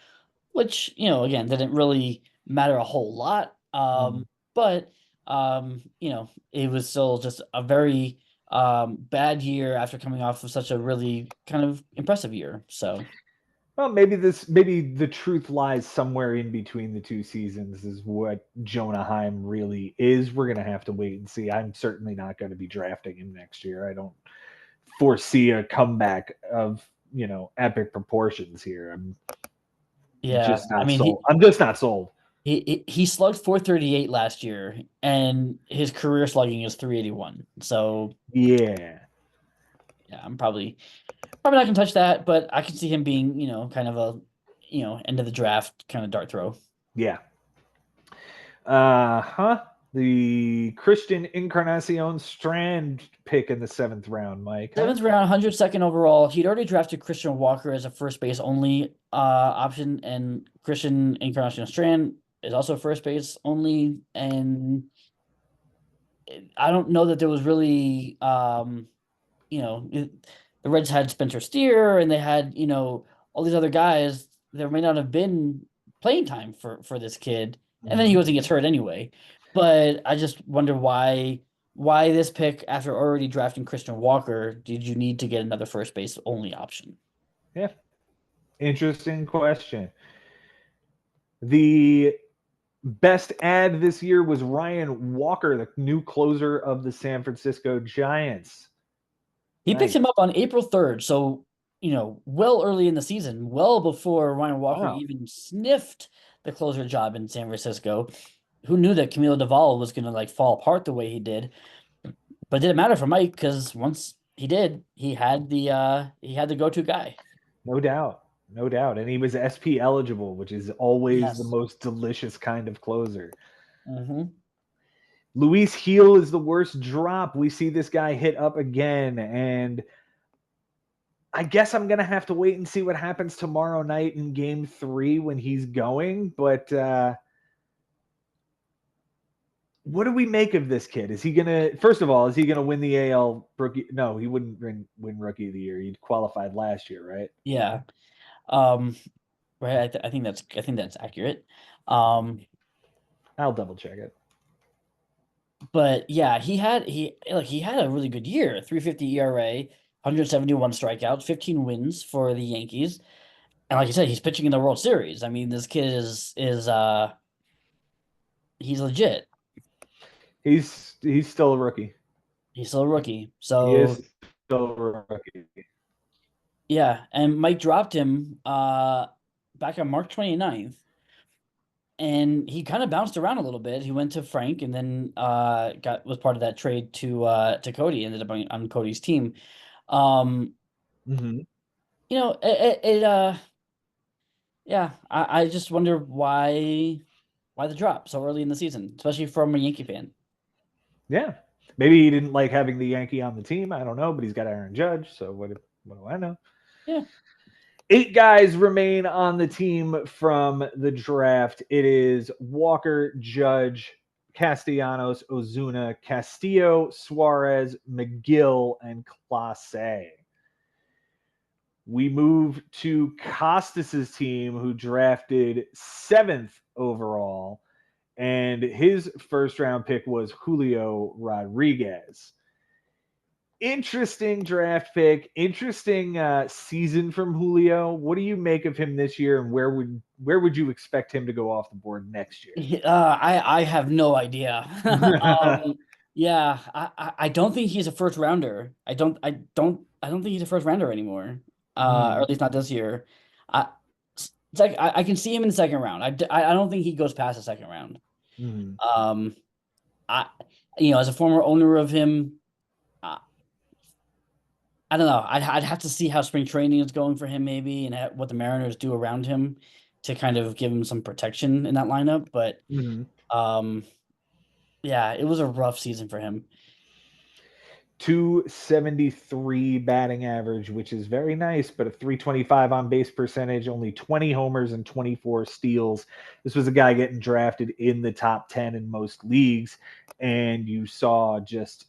which, again, didn't really matter a whole lot. Mhm. But it was still just a very bad year after coming off of such a really kind of impressive year. So Well, maybe the truth lies somewhere in between the two seasons is what Jonah Heim really is. We're gonna have to wait and see. I'm certainly not going to be drafting him next year. I don't foresee a comeback of epic proportions here. I'm yeah, just I not mean sold. I'm just not sold. he slugged 438 last year, and his career slugging is 381. So Yeah, yeah, I'm probably not gonna touch that, but I can see him being, kind of a, end of the draft kind of dart throw. yeah. Huh. The Christian Encarnacion Strand pick in the seventh round, Mike. Huh? Seventh round, 102nd overall. He'd already drafted Christian Walker as a first base only option, and Christian Encarnacion Strand is also first base only. And I don't know that there was really, the Reds had Spencer Steer, and they had, all these other guys. There may not have been playing time for this kid, and then he Mhm. goes and gets hurt anyway. But I just wonder why this pick after already drafting Christian Walker did you need to get another first base only option? Yeah, interesting question. The best ad this year was Ryan Walker, the new closer of the San Francisco Giants. He picked Nice. him up on April 3rd, so well early in the season, well before Ryan Walker Wow. even sniffed the closer job in San Francisco. Who knew that Camilo Doval was gonna like fall apart the way he did? But it didn't matter for Mike because once he did, he had the go-to guy. No doubt. No doubt. And he was SP eligible, which is always the Yes. most delicious kind of closer. Hmm. Luis Heel is the worst drop. We see this guy hit up again. And I guess I'm going to have to wait and see what happens tomorrow night in game 3 when he's going. But what do we make of this kid? Is he going to, first of all, is he going to win the AL rookie? No, he wouldn't win rookie of the year. He qualified last year, right? Yeah. Um, right. I think that's accurate. Um, I'll double check it. but yeah, he had a really good year. 350 ERA, 171 strikeouts, 15 wins for the Yankees. And like you said, he's pitching in the World Series. I mean, this kid is he's legit. He's still a rookie. He's still a rookie. He So is still a rookie. yeah, and Mike dropped him back on March 29th, and he kind of bounced around a little bit. He went to Frank and then was part of that trade to Cody, ended up on Cody's team. Um, Mm-hmm. yeah, I just wonder why the drop so early in the season, especially from a Yankee fan. Yeah. Maybe he didn't like having the Yankee on the team. I don't know, but he's got Aaron Judge. So what do I know? Yeah. 8 guys remain on the team from the draft. It is Walker, Judge, Castellanos, Ozuna, Castillo, Suarez, McGill, and Clase. We move to Costas's team, who drafted 7th overall, and his first round pick was Julio Rodriguez. Interesting draft pick, interesting season from Julio. What do you make of him this year, and where would you expect him to go off the board next year? I have no idea. Yeah, I don't think he's a first rounder. I don't think he's a first rounder anymore. Or Mm, at least not this year. I it's like I can see him in the second round. I don't think he goes past the second round. mm, Um, I as a former owner of him, uh, I don't know. I'd have to see how spring training is going for him, maybe, and what the Mariners do around him to kind of give him some protection in that lineup. But mm. um, yeah, it was a rough season for him. 273 batting average, which is very nice, but a 325 on base percentage, only 20 homers and 24 steals. This was a guy getting drafted in the top 10 in most leagues, and you saw just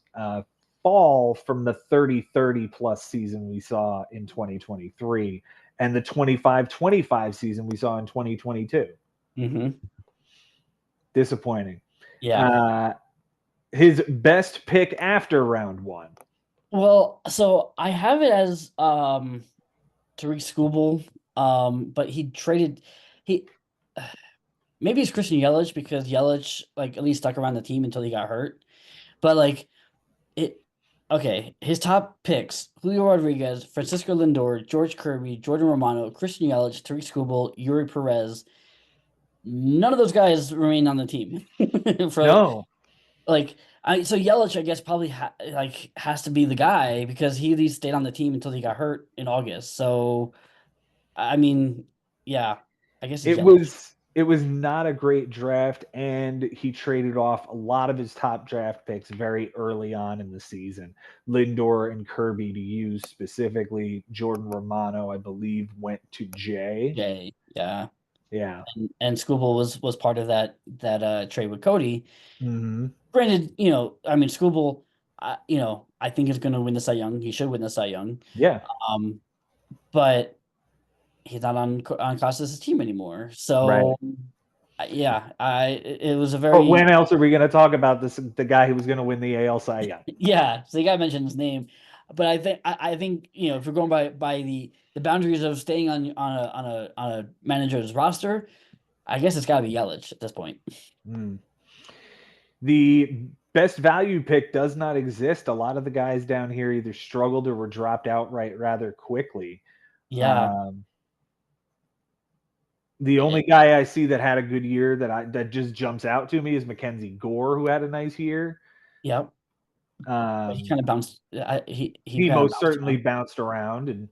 fall from the 30-30 plus season we saw in 2023 and the 25-25 season we saw in 2022. Mm-hmm. Disappointing. Yeah. Uh, his best pick after round one. Well, so I have it as Tariq Skubal, but he traded he maybe it's Christian Yelich because Yelich like at least stuck around the team until he got hurt. But like it okay, his top picks: Julio Rodriguez, Francisco Lindor, George Kirby, Jordan Romano, Christian Yelich, Tariq Skubal, Yuri Perez. None of those guys remain on the team for No, like so Yelich, I guess, probably has to be the guy because he at least stayed on the team until he got hurt in August. So I mean, yeah, I guess it's it Yelich. was it was not a great draft, and he traded off a lot of his top draft picks very early on in the season. Lindor and Kirby to use specifically. Jordan Romano, I believe, went to Jay. Jay, yeah, Yeah. and Skubal was part of that trade with Cody. Hmm. Granted, I mean, Skubal, I think is going to win the Cy Young. He should win the Cy Young. Yeah. Um, but he's not on Costas' team anymore. Right. So yeah, it was a But very when else are we going to talk about this? The guy who was going to win the AL Cy Young. yeah. So you got to mention his name, but I think if you're going by the boundaries of staying on a manager's roster, I guess it's got to be Yelich at this point. Mm. The best value pick does not exist. A lot of the guys down here either struggled or were dropped outright rather quickly. Yeah. Um, the Eh, only guy I see that had a good year that just jumps out to me is Mackenzie Gore, who had a nice year. yep. He Um, kind of bounced. He he kind of most bounced certainly around. bounced around, and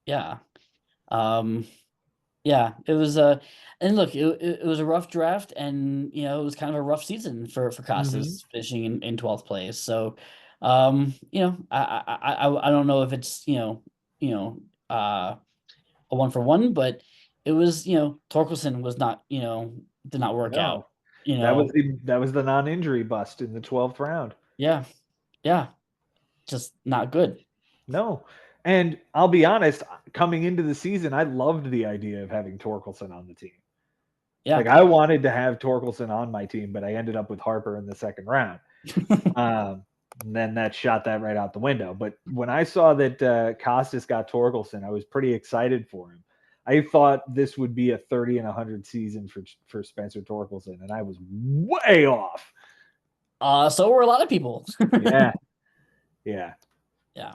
Yeah. Um. Yeah. It was and look, it was a rough draft, and it was kind of a rough season for mhm. Costas finishing in 12th place. So, I don't know if it's a one for one, but it was Torkelson was not did not work out. No, You know. that was the non-injury bust in the 12th round. Yeah. Yeah. Just not good. No. And I'll be honest, coming into the season, I loved the idea of having Torkelson on the team. Like Yeah. I wanted to have Torkelson on my team, but I ended up with Harper in the second round. And then that shot that right out the window. But when I saw that Costas got Torkelson, I was pretty excited for him. I thought this would be a 30 and 100 season for Spencer Torkelson, and I was way off. So were a lot of people. Yeah, yeah. Yeah.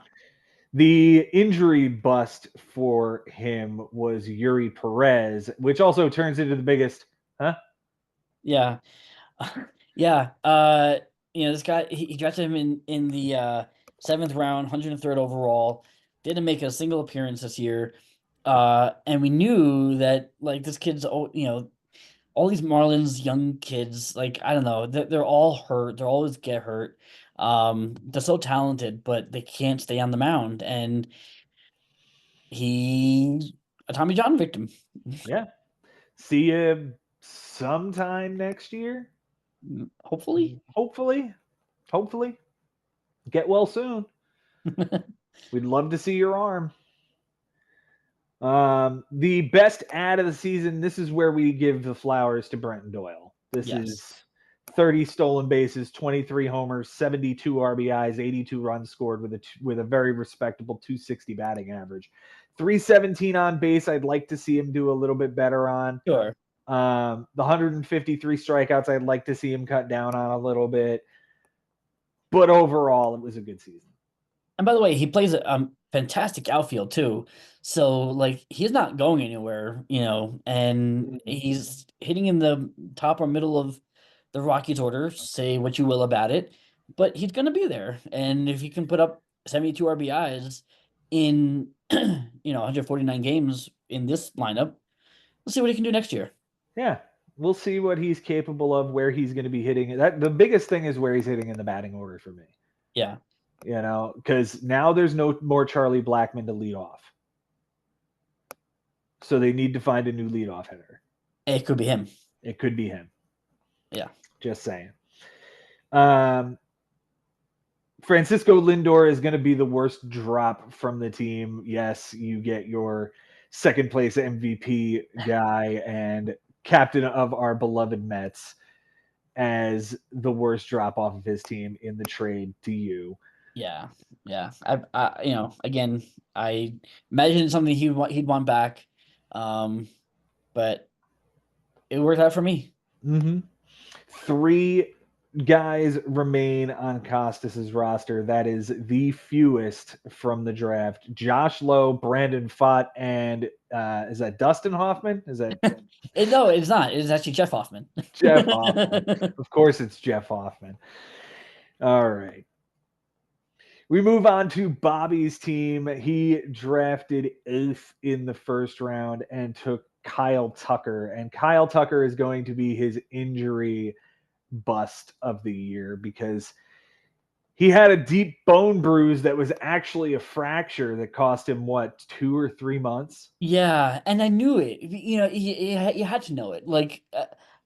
The injury bust for him was Yuri Perez, which also turns into the biggest, huh? Yeah. Yeah. This guy he drafted him in the seventh round, 103rd overall. Didn't make a single appearance this year. And we knew that like this kid's all these Marlins young kids, like I don't know, they're all hurt. They're always get hurt. They're so talented, but they can't stay on the mound. And he's a Tommy John victim. Yeah. See you sometime next year. Hopefully. Hopefully. Hopefully. Get well soon. We'd love to see your arm. The best ad of the season. This is where we give the flowers to Brenton Doyle. This Yes. is 30 stolen bases, 23 homers, 72 RBIs, 82 runs scored with a very respectable 260 batting average. 317 on base. I'd like to see him do a little bit better on. Sure. The 153 strikeouts. I'd like to see him cut down on a little bit. But overall, it was a good season. And by the way, he plays a fantastic outfield too. So like he's not going anywhere, and he's hitting in the top or middle of the Rockies order, say what you will about it, but he's gonna be there. And if he can put up 72 RBIs in 149 games in this lineup, let's see what he can do next year. Yeah, we'll see what he's capable of, where he's going to be hitting. That the biggest thing is where he's hitting in the batting order for me. Yeah. because now there's no more Charlie Blackmon to lead off. So they need to find a new leadoff hitter. It could be him. It could be him. Yeah. Just saying. Francisco Lindor is going to be the worst drop from the team. Yes, you get your second place MVP guy and captain of our beloved Mets as the worst drop off of his team in the trade to you. Yeah. Again, I imagine something he'd want back, but it worked out for me. Mm-hmm. 3 guys remain on Costas's roster. That is the fewest from the draft. Josh Lowe, Brandon Pfaadt, and is that Dustin Hoffman? Is that No, it's not. It's actually Jeff Hoffman. Jeff Hoffman? Of course, it's Jeff Hoffman. All right. We move on to Bobby's team. He drafted 8th in the first round and took Kyle Tucker. And Kyle Tucker is going to be his injury bust of the year because he had a deep bone bruise that was actually a fracture that cost him, what, 2 or 3 months? Yeah, and I knew it. You had to know it. Like,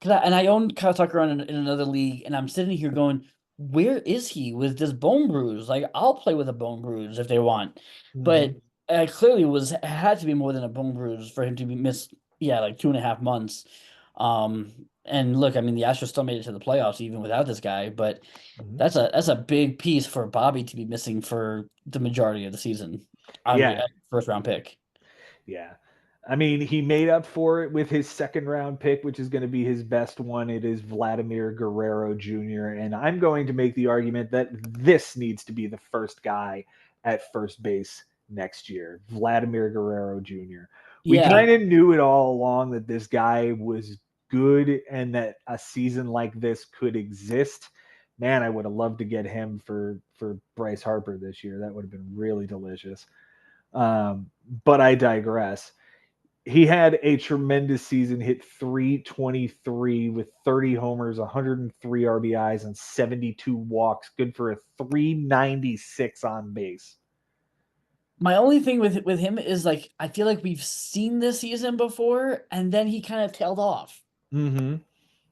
I owned Kyle Tucker in another league, and I'm sitting here going, where is he with this bone bruise? Like, I'll play with a bone bruise if they want, but Mm-hmm. clearly had to be more than a bone bruise for him to be missed. Yeah, like 2.5 months. And look, I mean, the Astros still made it to the playoffs even without this guy, but Mm-hmm. that's a big piece for Bobby to be missing for the majority of the season. Yeah. First round pick. Yeah. I mean, he made up for it with his second round pick, which is going to be his best one. It is Vladimir Guerrero Jr. And I'm going to make the argument that this needs to be the first guy at first base next year, Vladimir Guerrero Jr. We Yeah, kind of knew it all along that this guy was good and that a season like this could exist. Man, I would have loved to get him for Bryce Harper this year. That would have been really delicious. But I digress. He had a tremendous season, hit 323 with 30 homers, 103 RBIs, and 72 walks. Good for a 396 on base. my only thing with him is like I feel like we've seen this season before, and then he kind of tailed off Mm-hmm.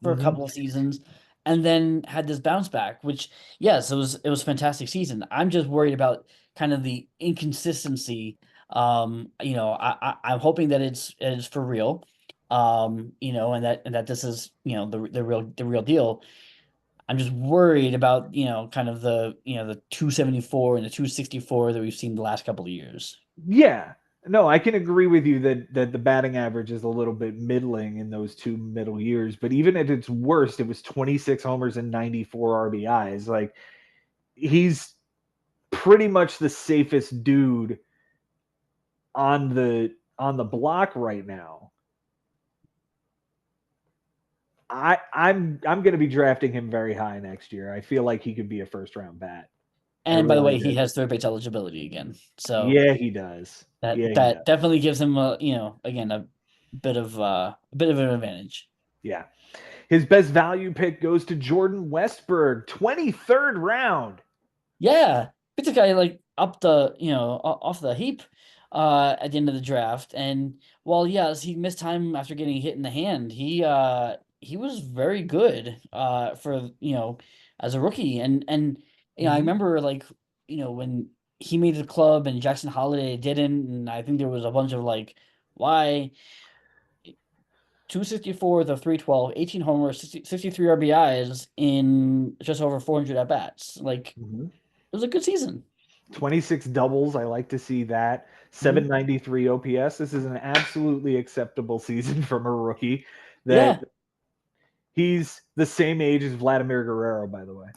for a Mm-hmm. couple of seasons, and then had this bounce back. Which yes, it was a fantastic season. I'm just worried about kind of the inconsistency. I'm hoping that it's for real. And that this is the real deal. I'm just worried about, kind of the 274 and the 264 that we've seen the last couple of years. Yeah. No, I can agree with you that the batting average is a little bit middling in those 2 middle years, but even at its worst, it was 26 homers and 94 RBIs. Like he's pretty much the safest dude on the block right now. I'm going to be drafting him very high next year. I feel like he could be a first round bat. I And by the really way, he do. has third base eligibility again. So Yeah, he does. that Yeah, he that does. definitely gives him again a bit of an advantage. Yeah. His best value pick goes to Jordan Westberg, 23rd round. Yeah, it's a guy like up the off the heap at the end of the draft. And while yes, he missed time after getting hit in the hand, he was very good for as a rookie. And I Mm-hmm. remember like when he made the club and Jackson Holiday didn't, and I think there was a bunch of like why 264 the 312, 18 homers, 63 RBIs in just over 400 at bats. Like it Mm-hmm. was a good season. 26 doubles. I like to see that. Mhm. 793 OPS. This is an absolutely acceptable season from a rookie. That Yeah. he's the same age as Vladimir Guerrero, by the way.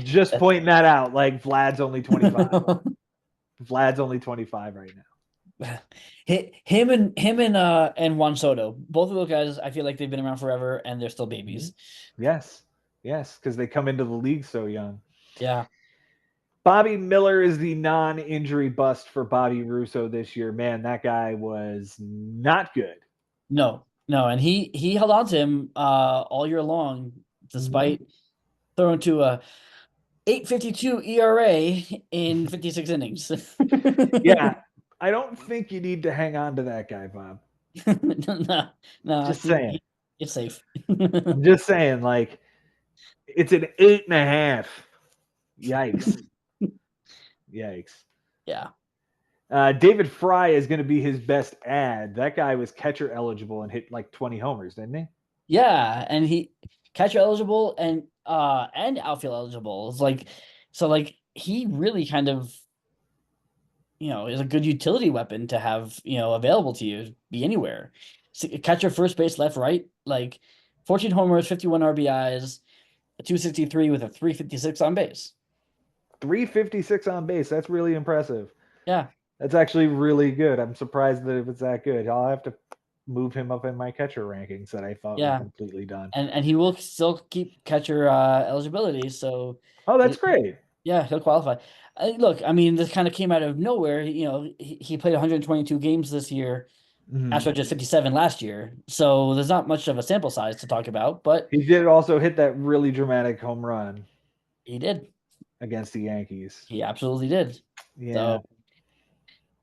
Just pointing that out. Like Vlad's only 25. Vlad's only 25 right now. Him and Juan Soto, both of those guys, I feel like they've been around forever and they're still Mm-hmm. babies. Yes. Yes, because they come into the league so young. Yeah. Bobby Miller is the non-injury bust for Bobby Russo this year. Man, that guy was not good. No, no, and he held on to him all year long, Mm-hmm. despite throwing to a 8.52 ERA in 56 innings. Yeah, I don't think you need to hang on to that guy, Bob. No, no, Just saying. it's safe. I'm just saying, like, it's an 8.5. Yikes. Yikes. Yeah. David Fry is going to be his best ad. That guy was catcher eligible and hit like 20 homers, didn't he? Yeah, and he catcher eligible and outfield eligible. It's like so like he really kind of is a good utility weapon to have, available to you, be anywhere. Catcher, first base, left, right, like 14 homers, 51 RBIs, a 263 with a 356 on base. 356 on base. That's really impressive. Yeah. That's actually really good. I'm surprised that it's that good. I'll have to move him up in my catcher rankings that I thought were Yeah. completely done. And he will still keep catcher eligibility, so Oh, that's great. yeah, he'll qualify. Look, I mean, this kind of came out of nowhere. He played 122 games this year Mhm. after just 57 last year. So there's not much of a sample size to talk about, but He did also hit that really dramatic home run he did. against the Yankees. He absolutely did. Yeah. So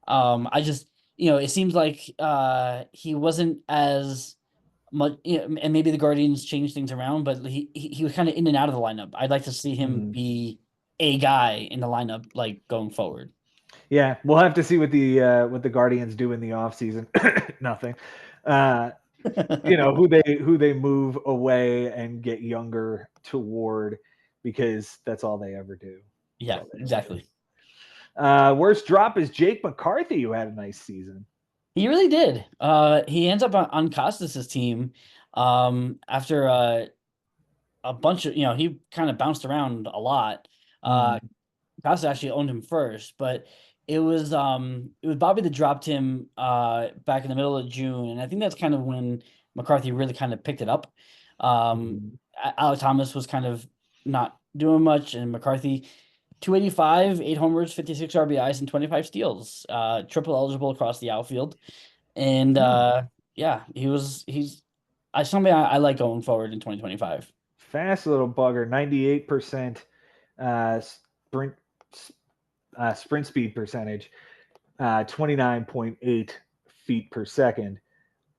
I just, it seems like he wasn't as much, and maybe the Guardians changed things around, but he was kind of in and out of the lineup. I'd like to see him Mhm. be a guy in the lineup like going forward. Yeah, we'll have to see what the Guardians do in the offseason. Nothing. Uh, who they move away and get younger toward, because that's all they ever do. That's Yeah, all they ever do. exactly. Worst drop is Jake McCarthy, who had a nice season. He really did. He ends up on Costas's team after a bunch of, he kind of bounced around a lot. Mm. Costas actually owned him first, but it was Bobby that dropped him back in the middle of June, and I think that's kind of when McCarthy really kind of picked it up. Mm. Alex Thomas was kind of not doing much, and McCarthy 285, 8 homers, 56 RBIs, and 25 steals. Triple eligible across the outfield. And Mm. yeah, he's somebody I like going forward in 2025. Fast little bugger, 98% sprint sprint speed percentage, 29.8 feet per second.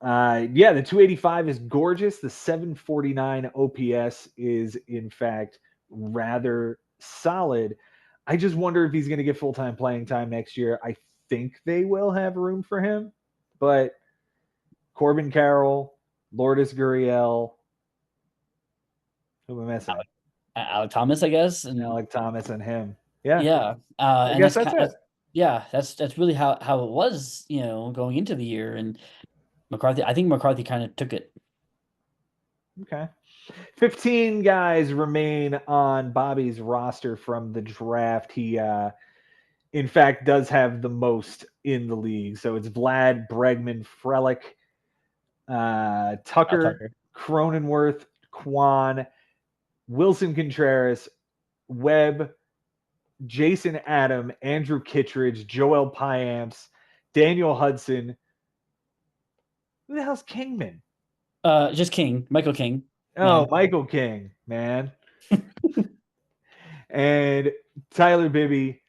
Yeah, the 285 is gorgeous. The 749 OPS is, in fact, rather solid. I just wonder if he's going to get full time playing time next year. I think they will have room for him, but Corbin Carroll, Lourdes Gurriel, who am I missing? Alex Thomas, I guess, and Alec Thomas and him. Yeah, yeah, I and guess that's that's kind it. of yeah, that's really how it was, going into the year. And I think McCarthy kind of took it. Okay. 15 guys remain on Bobby's roster from the draft. He in fact, does have the most in the league. So it's Vlad, Bregman, Frelick, Tucker, Tucker. Cronenworth, Kwan, Wilson Contreras, Webb, Jason Adam, Andrew Kittredge, Joel Piamps, Daniel Hudson. Who the hell's Kingman? Just King, Michael King, Oh, man. Michael King, man. And Tyler Bibby.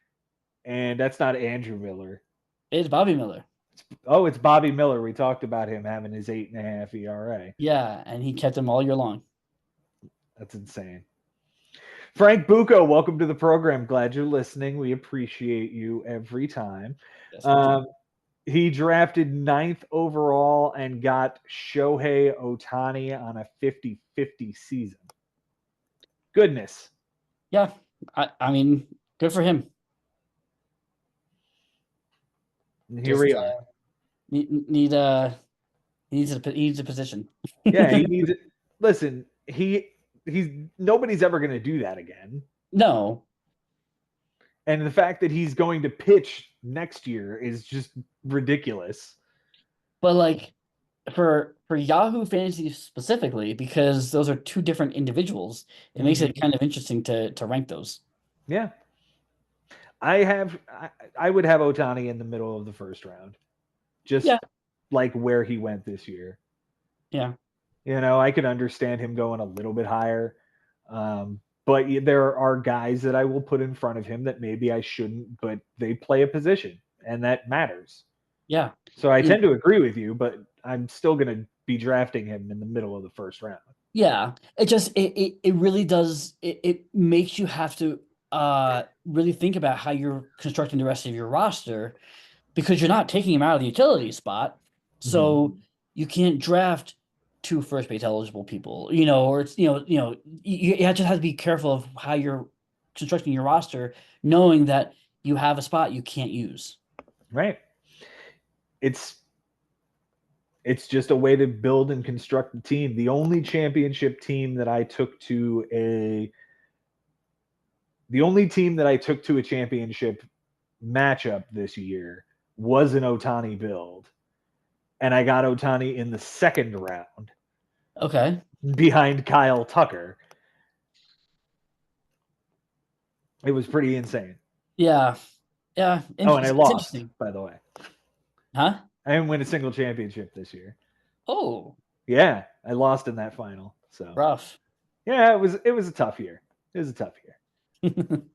And that's not Andrew Miller. It's Bobby Miller. Oh, it's Bobby Miller. We talked about him having his 8.5 ERA. Yeah, and he kept him all year long. That's insane. Frank Bucco, welcome to the program. Glad you're listening. We appreciate you every time. Yes, we do. Um, he drafted ninth overall and got Shohei Ohtani on a 50-50 season. Goodness. Yeah, I mean, good for him. And here Just we are. he needs a position. Yeah, he needs it. Listen, he's nobody's ever going to do that again. No, And the fact that he's going to pitch next year is just ridiculous. but like for Yahoo Fantasy specifically, because those are two different individuals, it makes it Mm-hmm. kind of interesting to rank those. Yeah. I would have Otani in the middle of the first round, just Yeah, like where he went this year. yeah, I could understand him going a little bit higher. but there are guys that I will put in front of him that maybe I shouldn't, but they play a position, and that matters. Yeah. So I You tend know, to agree with you, but I'm still going to be drafting him in the middle of the first round. yeah. It really does it makes you have to really think about how you're constructing the rest of your roster because you're not taking him out of the utility spot. Mm-hmm. So you can't draft two first base eligible people, or it's you just have to be careful of how you're constructing your roster, knowing that you have a spot you can't use. Right. It's it's just a way to build and construct a team. The only championship team that I took to a the only team that I took to a championship matchup this year was an Otani build, and I got Otani in the second round Okay. behind Kyle Tucker. It was pretty insane. Yeah. Yeah. Oh, and I It's lost, interesting. by the way. Huh? I didn't win a single championship this year. Oh, Yeah, I lost in that final. So rough. yeah, it was a tough year. It was a tough year.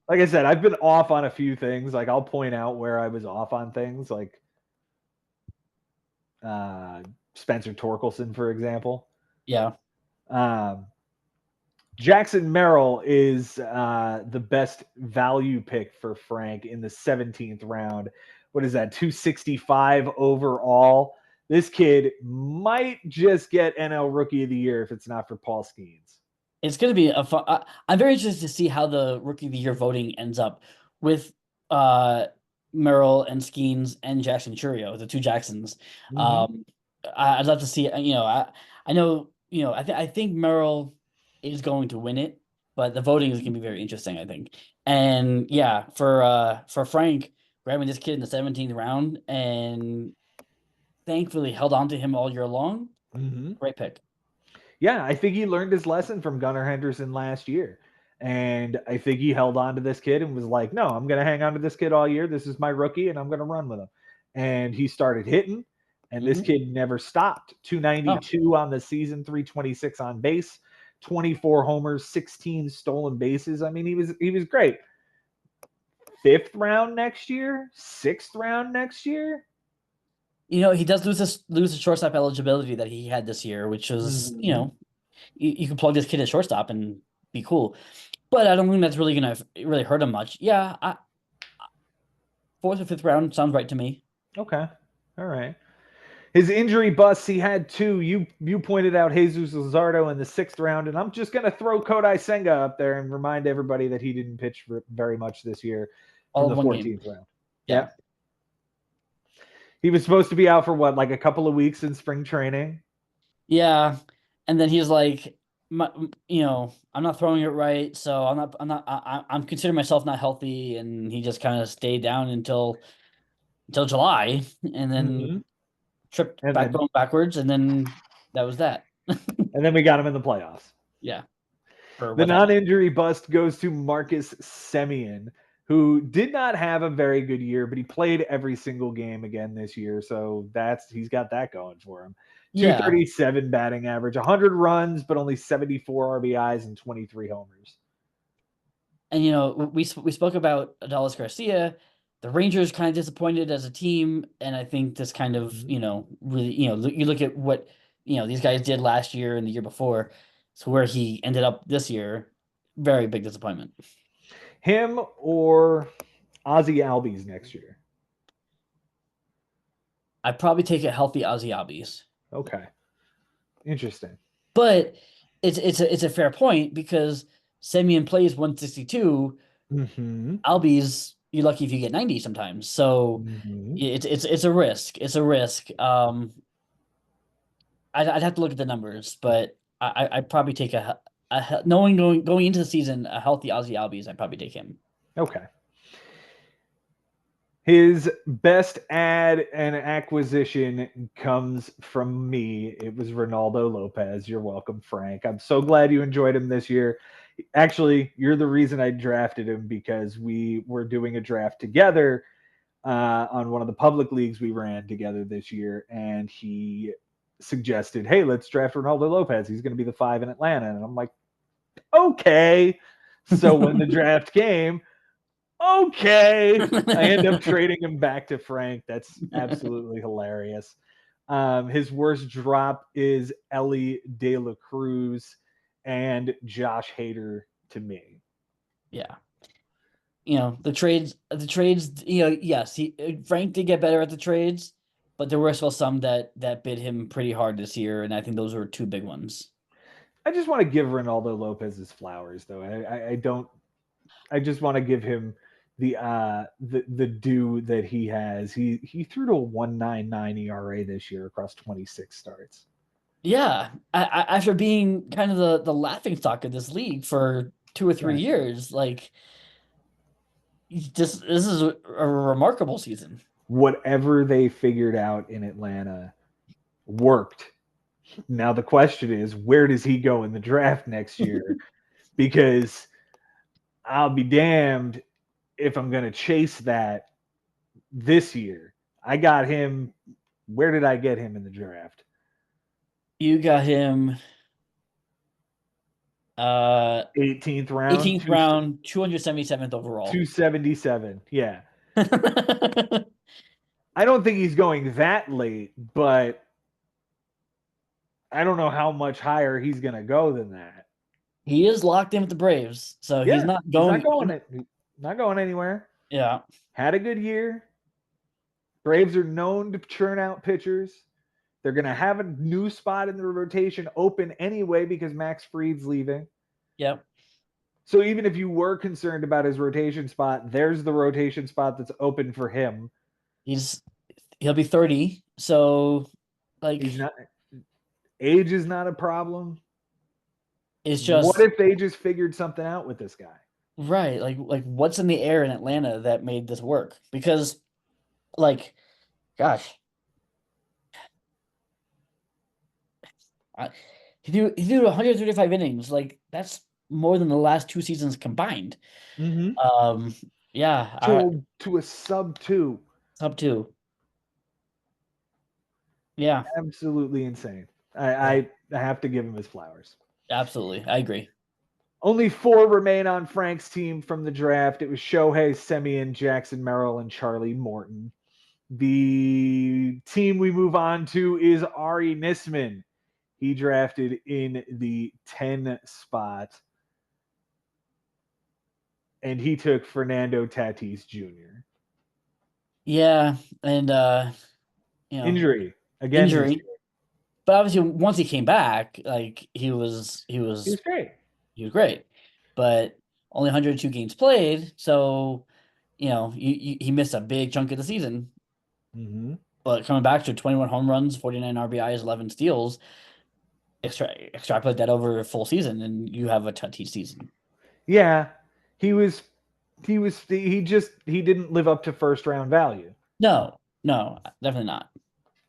Like I said, I've been off on a few things. Like I'll point out where I was off on things, like uh, Spencer Torkelson, for example. Yeah. Um, Jackson Merrill is the best value pick for Frank in the 17th round. What is that? 265 overall. This kid might just get NL Rookie of the Year if it's not for Paul Skeens. It's going to be a fun. I'm very interested to see how the Rookie of the Year voting ends up with uh Merrill and Skeens and Jackson Churio, the two Jacksons. Mm-hmm. Um, I'd love to see. I know. I think Merrill is going to win it, but the voting is going to be very interesting. I think, and yeah, for Frank grabbing this kid in the 17th round and thankfully held on to him all year long. Mm-hmm. Great pick. Yeah, I think he learned his lesson from Gunnar Henderson last year. And I think he held on to this kid and was like, no, I'm going to hang on to this kid all year. This is my rookie, and I'm going to run with him. And he started hitting, and this Hmm. kid never stopped. Oh, 292 on the season, 326 on base, 24 homers, 16 stolen bases. I mean, he was great. Fifth round next year, sixth round next year. he does lose the shortstop eligibility that he had this year, which was, Mm-hmm. you can plug this kid at shortstop and be cool. But I don't think that's really gonna really hurt him much. Yeah, fourth or fifth round sounds right to me. Okay. All right. His injury busts, he had two. You pointed out Jesus Luzardo in the sixth round, and I'm just going to throw Kodai Senga up there and remind everybody that he didn't pitch very much this year All from of the one game. 14th round. Yeah. Yep. He was supposed to be out for what, like a couple of weeks in spring training? Yeah. And then he's like, I'm not throwing it right, so I'm considering myself not healthy, and he just kind of stayed down until July, and then Mm-hmm. tripped And back then going backwards, and then that was that. and then we got him in the playoffs. Yeah, for The what that matters. non-injury bust goes to Marcus Semien, who did not have a very good year, but he played every single game again this year, so he's got that going for him. Yeah, 237 batting average, 100 runs, but only 74 RBIs and 23 homers. and we spoke about Adolis Garcia. The Rangers kind of disappointed as a team, and I think this kind of Mhm. really you look at what these guys did last year and the year before, so where he ended up this year, very big disappointment. Him or Ozzy Albies next year. I'd probably take a healthy Ozzy Albies, Okay, interesting. but it's a fair point because Semien plays 162. Mm-hmm. Albies, you're lucky if you get 90 sometimes. So Mm-hmm. it's a risk. It's a risk. I'd have to look at the numbers, but I'd probably take knowing going into the season a healthy Ozzy Albies. I'd probably take him. Okay. His best ad and acquisition comes from me. It was Ronaldo Lopez. You're welcome, Frank. I'm so glad you enjoyed him this year. Actually, you're the reason I drafted him because we were doing a draft together on one of the public leagues we ran together this year, and he suggested, "Hey, let's draft Ronaldo Lopez. He's going to be the 5 in Atlanta." And I'm like, "Okay." So when the draft came, okay, I end up trading him back to Frank. That's absolutely hilarious. His worst drop is Ellie De La Cruz and Josh Hader to me. Yeah. The trades, yes, Frank did get better at the trades, but there were still some that bit him pretty hard this year, and I think those were two big ones. I just want to give Ronaldo Lopez his flowers, though. I don't. I just want to give him the due that he has. He threw to a 1.99 ERA this year across 26 starts. Yeah, after being kind of the laughing stock of this league for 2 or 3 years, like this is a remarkable season. Whatever they figured out in Atlanta worked. Now the question is, where does he go in the draft next year? Because I'll be damned if I'm going to chase that this year. I got him. Where did I get him in the draft? You got him 18th round, 18th round, 277th overall. 277. Yeah. I don't think he's going that late, but I don't know how much higher he's going to go than that. He is locked in with the Braves, so he's Yeah, not he's not going. going not going anywhere. Yeah. Had a good year. Braves are known to churn out pitchers. They're going to have a new spot in the rotation open anyway because Max Fried's leaving. Yep. So even if you were concerned about his rotation spot, there's the rotation spot that's open for him. He'll be 30, so like He's not age is not a problem. it's What just if they just figured something out with this guy? right. Like what's in the air in Atlanta that made this work? Because like, gosh, I, he threw 135 innings. Like that's more than the last two seasons combined. Mm-hmm. Um, yeah, To a sub two. up to yeah, Absolutely insane. yeah, I have to give him his flowers. absolutely. I agree. Only 4 remain on Frank's team from the draft. It was Shohei, Semien, Jackson Merrill, and Charlie Morton. The team we move on to is Ari Nisman. He drafted in the 10 spot, and he took Fernando Tatis Jr. Yeah, and Injury again this injury. year. But obviously, once he came back, like He was great. he was great, but only 102 games played, so he missed a big chunk of the season. Mm-hmm. But coming back to 21 home runs, 49 RBIs, 11 steals, extrapolate that over a full season, and you have a Tatis season. Yeah, he was. He didn't live up to first round value. No, no, definitely not.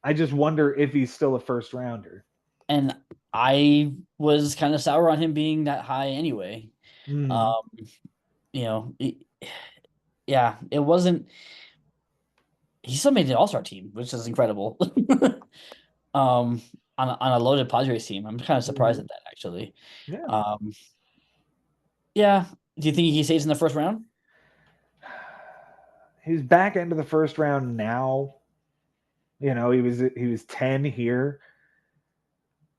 I just wonder if he's still a first rounder. And I was kind of sour on him being that high anyway. Mm. Um, you know, it, yeah, it wasn't. He still made the All Star team, which is incredible. um, on a loaded Padres team, I'm kind of surprised Mm-hmm. at that actually. Yeah. Um, yeah. Do you think he stays in the first round? He's back into the first round now. He was 10 here.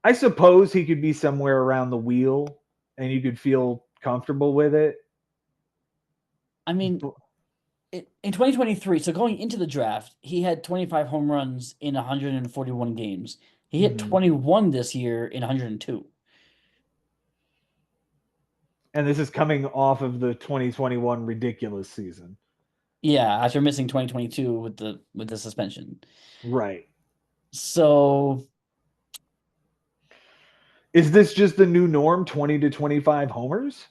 I suppose he could be somewhere around the wheel and you could feel comfortable with it. I mean, in 2023, so going into the draft, he had 25 home runs in 141 games. He hit Mhm. 21 this year in 102. And this is coming off of the 2021 ridiculous season. Yeah, after missing 2022 with the suspension. Right. So Is this just the new norm, 20 to 25 homers?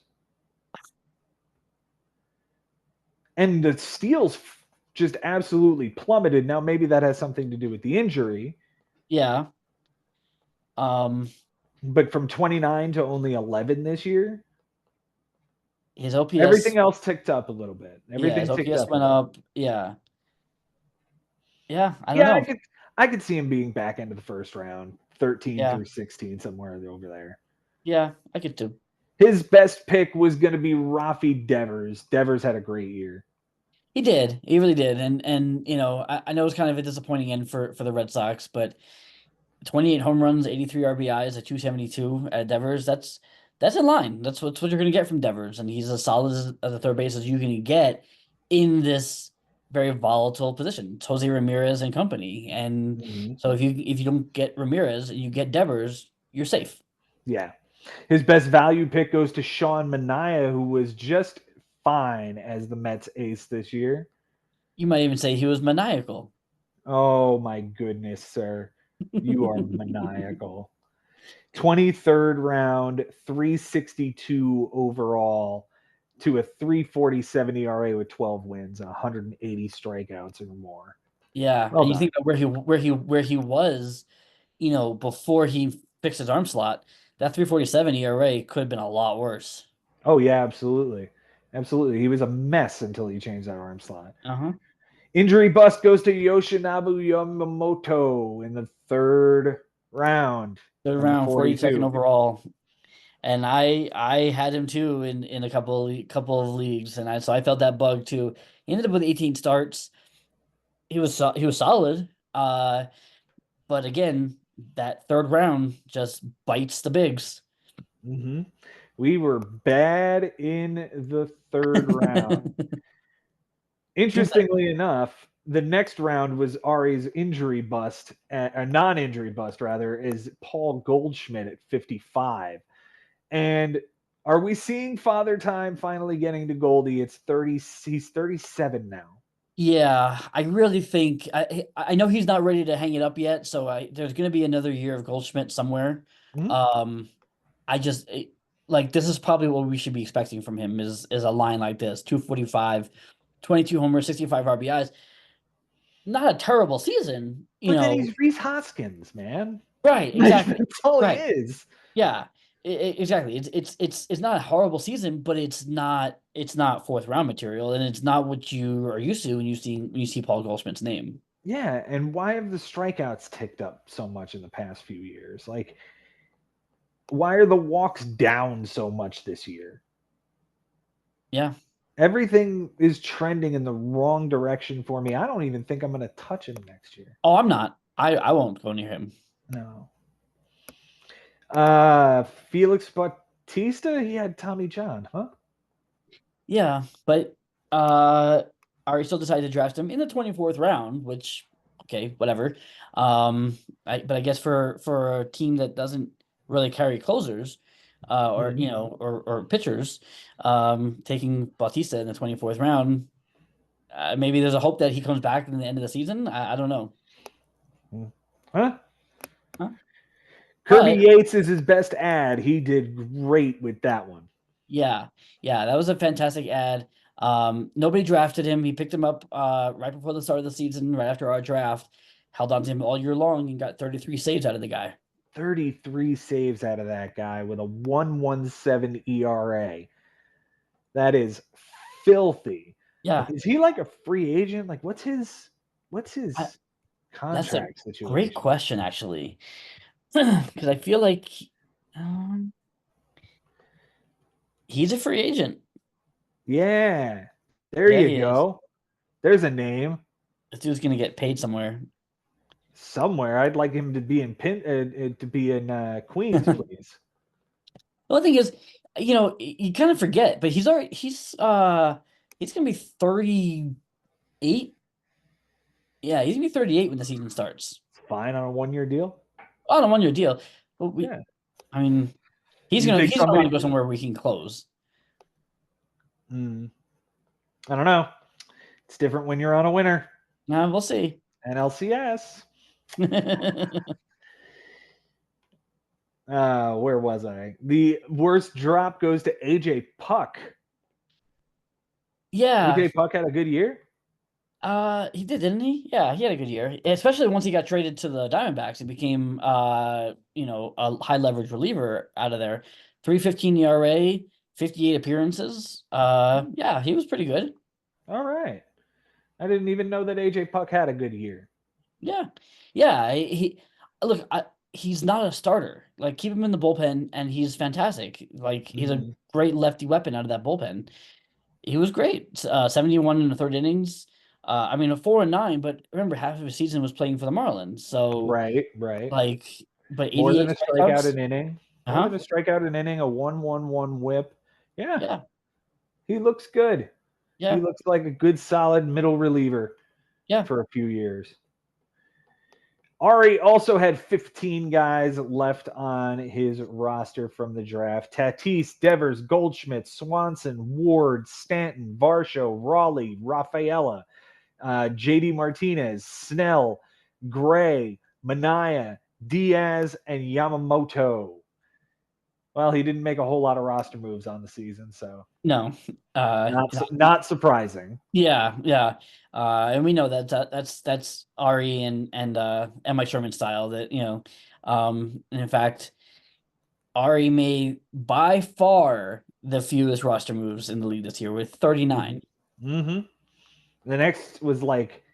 And the steals just absolutely plummeted. Now, maybe that has something to do with the injury, yeah. Um, but from 29 to only 11 this year, his OPS, everything else ticked up a little bit. yeah, his Everything ticked OPS up a went bit. up. Yeah. Yeah, I don't Yeah, know. I could see him being back into the first round, 13 Yeah. through 16, somewhere over there. Yeah, I could too. His best pick was going to be Rafi Devers. Devers had a great year. He did. He really did. And I know it's kind of a disappointing end for the Red Sox, but 28 home runs, 83 RBIs, a 272 at Devers. That's in line. That's what you're going to get from Devers, and he's as solid as a third base as you can get in this very volatile position. It's Jose Ramirez and company, and Mhm. so if you don't get Ramirez and you get Devers, you're safe. Yeah. His best value pick goes to Sean Manaea, who was just fine as the Mets ace this year. You might even say he was maniacal. Oh my goodness, sir. You are maniacal. 23rd round, 362 overall to a 347 ERA with 12 wins, 180 strikeouts or more. Yeah, Well and you done. think of where he was, before he fixed his arm slot, that 347 ERA could have been a lot worse. Oh yeah, absolutely. Absolutely. He was a mess until he changed that arm slot. Uh-huh. Injury bust goes to Yoshinabu Yamamoto in the third round, Third number round, 42nd 42. overall. And I had him too in a couple of leagues, and I felt that bug too. He ended up with 18 starts. He was solid. But again, that third round just bites the bigs. Mm-hmm. We were bad in the third round. Seems Interestingly enough, the next round was Ari's injury bust, a non-injury bust rather, is Paul Goldschmidt at 55. And are we seeing Father Time finally getting to Goldie? It's 30. He's 37 now. Yeah, I really think I know he's not ready to hang it up yet, so there's going to be another year of Goldschmidt somewhere. Mhm. Um, I just like this is probably what we should be expecting from him is a line like this: 245, 22 homers, 65 RBIs. Not a terrible season, But then he's Reese Hoskins, man. Right, Like, exactly. that's all he Right. is. Yeah. Exactly. It's not a horrible season, but it's not fourth round material, and it's not what you are used to when you see Paul Goldschmidt's name. Yeah, and why have the strikeouts ticked up so much in the past few years? Like, why are the walks down so much this year? Yeah. Everything is trending in the wrong direction for me. I don't even think I'm going to touch him next year. Oh, I'm not. I won't go near him. No. Felix Bautista, he had Tommy John, huh? Yeah, but uh Ari still decided to draft him in the 24th round, which okay, whatever. But I guess for a team that doesn't really carry closers, or Mhm. or pitchers, taking Bautista in the 24th round, maybe there's a hope that he comes back in the end of the season. I don't know. Huh? Huh? Kirby But Yates is his best ad. He did great with that one. yeah, yeah, that was a fantastic ad. Nobody drafted him. He picked him up right before the start of the season, right after our draft. Held on to him all year long and got 33 saves out of the guy. 33 saves out of that guy with a 1.17 ERA. That is filthy. Yeah, Is he like a free agent? Like what's I, his that's a contract great situation? question, actually, because I feel like um, he's a free agent. Yeah. There Yeah, you he is. go. There's a name. This dude's gonna get paid somewhere. Somewhere. I'd like him to be in Queens, The please. only thing is, you kind of forget, but he's gonna be 38. Yeah, he's gonna be 38 when the season starts. Fine on a 1 year deal. On a 1 year deal. But Yeah. I mean, he's You gonna think he's gonna want to somebody? go somewhere we can close. Hmm, I don't know. It's different when you're on a winner. We'll see. NLCS. Where was I? The worst drop goes to AJ Puck. Yeah, AJ Puck had a good year. he did, didn't he? Yeah, he had a good year, especially once he got traded to the Diamondbacks. He became, a high leverage reliever out of there. 3.15 ERA, 58 appearances. Yeah, he was pretty good. All right. I didn't even know that AJ Puck had a good year. Yeah, yeah. He look. he's not a starter. Like, keep him in the bullpen, and he's fantastic. Like, he's a Mhm. great lefty weapon out of that bullpen. He was great. 71 in the third innings. I mean, a 4-9, but remember, half of his season was playing for the Marlins. So, Right, right. like, but More than 88 a strikeout strikeouts. an inning. More Uh-huh. than a strikeout an inning, a 1-1-1 whip. Yeah, Yeah. he looks good. He Yeah. looks like a good solid middle reliever Yeah. for a few years. Ari also had 15 guys left on his roster from the draft. Tatis, Devers, Goldschmidt, Swanson, Ward, Stanton, Varsho, Raleigh, Rafaela, JD Martinez, Snell, Gray, Manaya, Diaz, and Yamamoto. Well, he didn't make a whole lot of roster moves on the season, so No. not No. not surprising. Yeah. Yeah. And we know that's Ari and Mike Sherman style that, and in fact, Ari made by far the fewest roster moves in the league this year with 39. Mm-hmm. The next was like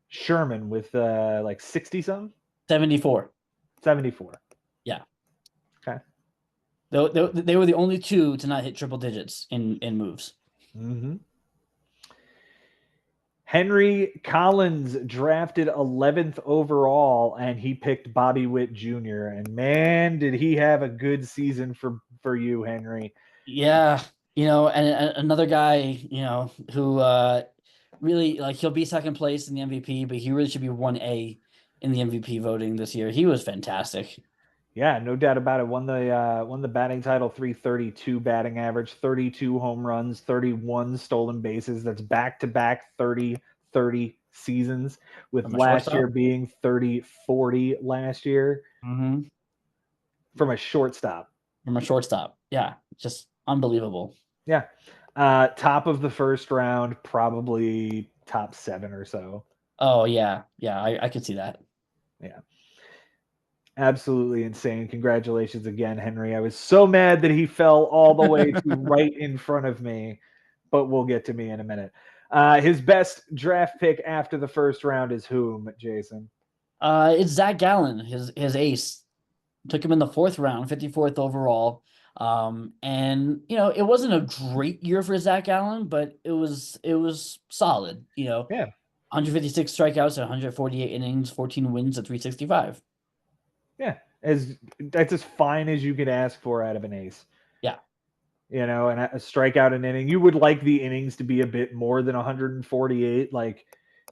Sherman with like 60 something, 74. 74. Yeah. Okay. They were the only two to not hit triple digits in moves. Mm-hmm. Henry Collins drafted 11th overall, and he picked Bobby Witt Jr. And man, did he have a good season for you, Henry. Yeah, and another guy, who really, like, he'll be second place in the MVP, but he really should be 1A in the MVP voting this year. He was fantastic. Yeah, no doubt about it. Won the batting title, 332 batting average, 32 home runs, 31 stolen bases. That's back to back 30-30 seasons, with From a last year shortstop. being 30-40 last year Hmm. from a shortstop. From a shortstop. Yeah, just unbelievable. Yeah. Top of the first round, probably top 7 or so. Oh yeah, yeah, I could see that. Yeah. Absolutely insane. Congratulations again, Henry. I was so mad that he fell all the way to right in front of me, but we'll get to me in a minute. His best draft pick after the first round is whom, Jason? It's Zach Gallen, his ace. Took him in the fourth round, 54th overall. And it wasn't a great year for Zach Allen, but it was solid. Yeah. 156 strikeouts at 148 innings, 14 wins at 365. Yeah. That's as fine as you could ask for out of an ace. Yeah. And a strikeout an inning. You would like the innings to be a bit more than 148. Like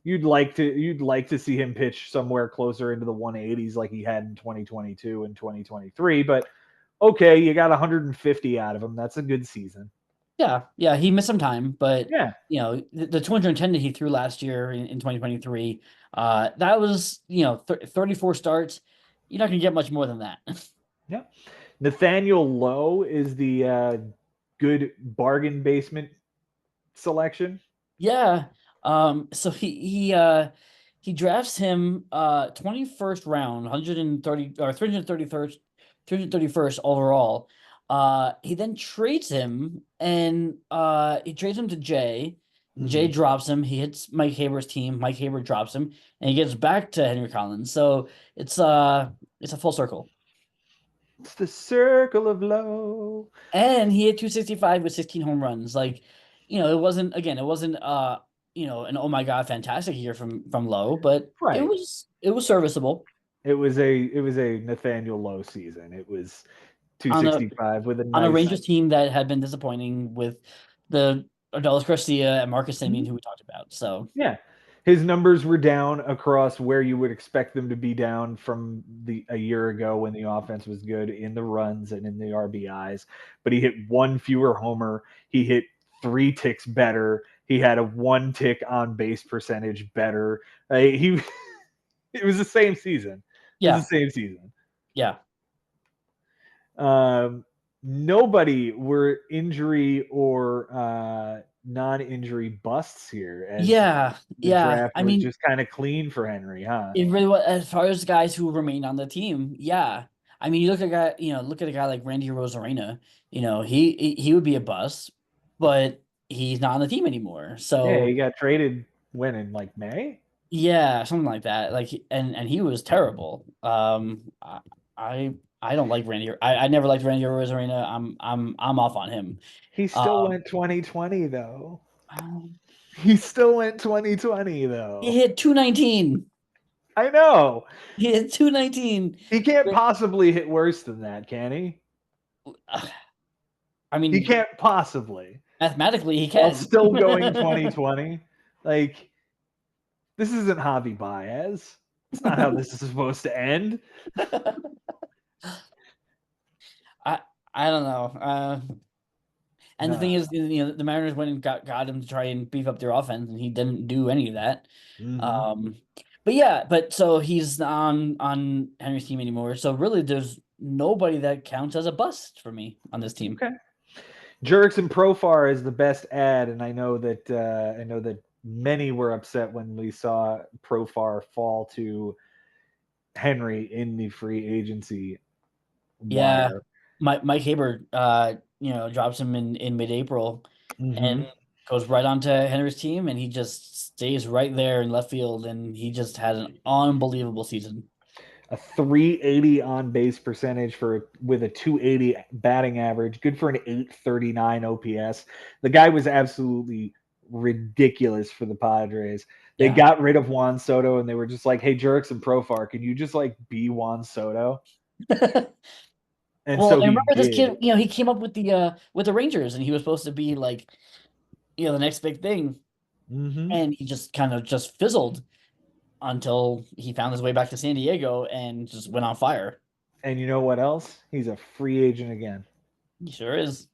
you'd like to see him pitch somewhere closer into the 180s like he had in 2022 and 2023, but okay, you got 150 out of him. That's a good season. Yeah. Yeah. He missed some time, but Yeah. the 210 that he threw last year in 2023, that was, 34 starts. You're not gonna get much more than that. Yeah. Nathaniel Lowe is the good bargain basement selection. Yeah. So he drafts him 21st round, 130 or 331st overall. He then trades him, and he trades him to Jay. Jay Mhm. drops him. He hits Mike Haber's team. Mike Haber drops him, and he gets back to Henry Collins. So it's a full circle. It's the circle of Lowe. And he hit 265 with 16 home runs. Like, it wasn't an oh my god fantastic year from Lowe, but it Right. was it was serviceable It was a Nathaniel Lowe season. It was on a 265 with a on a nice. Rangers team that had been disappointing with the Adolis Garcia and Marcus Semien, Mhm. who we talked about. So Yeah. His numbers were down across where you would expect them to be down from a year ago when the offense was good in the runs and in the RBIs. But he hit one fewer homer. He hit 3 ticks better. He had a 1 tick on base percentage better. He it was the same season. It was the yeah, same season. yeah, Um, Nobody were injury or non-injury busts here, as yeah, the yeah. draft I was mean, just kind of clean for Henry, huh? it really was, as far as guys who remained on the team. Yeah, I mean, look at a guy like Randy Rosarena. He would be a bust, but he's not on the team anymore. Yeah, So he got traded when in like May. Yeah, something like that. Like, and he was terrible. I I don't like Randy. I never liked Randy Arozarena. I'm off on him. He still Um, went 2020 though. um, He still went 2020 he though. hit 219. I know. He hit 219. He can't possibly hit worse than that, can he? I He mean, can't possibly. mathematically he While can. still going 2020. Like, this isn't Javi Baez. It's not how this is supposed to end. I I don't know. And the thing No. is, the Mariners went and got him to try and beef up their offense, and he didn't do any of that. Mm-hmm. Um, but yeah, but so he's not on Henry's team anymore. So really, there's nobody that counts as a bust for me on this team. Okay. Jurickson Profar is the best ad, and I know that many were upset when we saw Profar fall to Henry in the free agency Yeah, wire. Mike Haber, drops him in mid-April Mm-hmm. and goes right onto Henry's team, and he just stays right there in left field, and he just had an unbelievable season. A 380 on base percentage for with a 280 batting average, good for an 839 OPS. The guy was absolutely ridiculous for the Padres. They Yeah. got rid of Juan Soto and they were just like, "Hey, Jurickson Profar, can you just like be Juan Soto?" And Well, so I he remember this did. kid, he came up with the Rangers, and he was supposed to be like, the next big thing, Mm-hmm. and he just kind of just fizzled until he found his way back to San Diego and just went on fire. And you know what else? He's a free agent again. He sure is.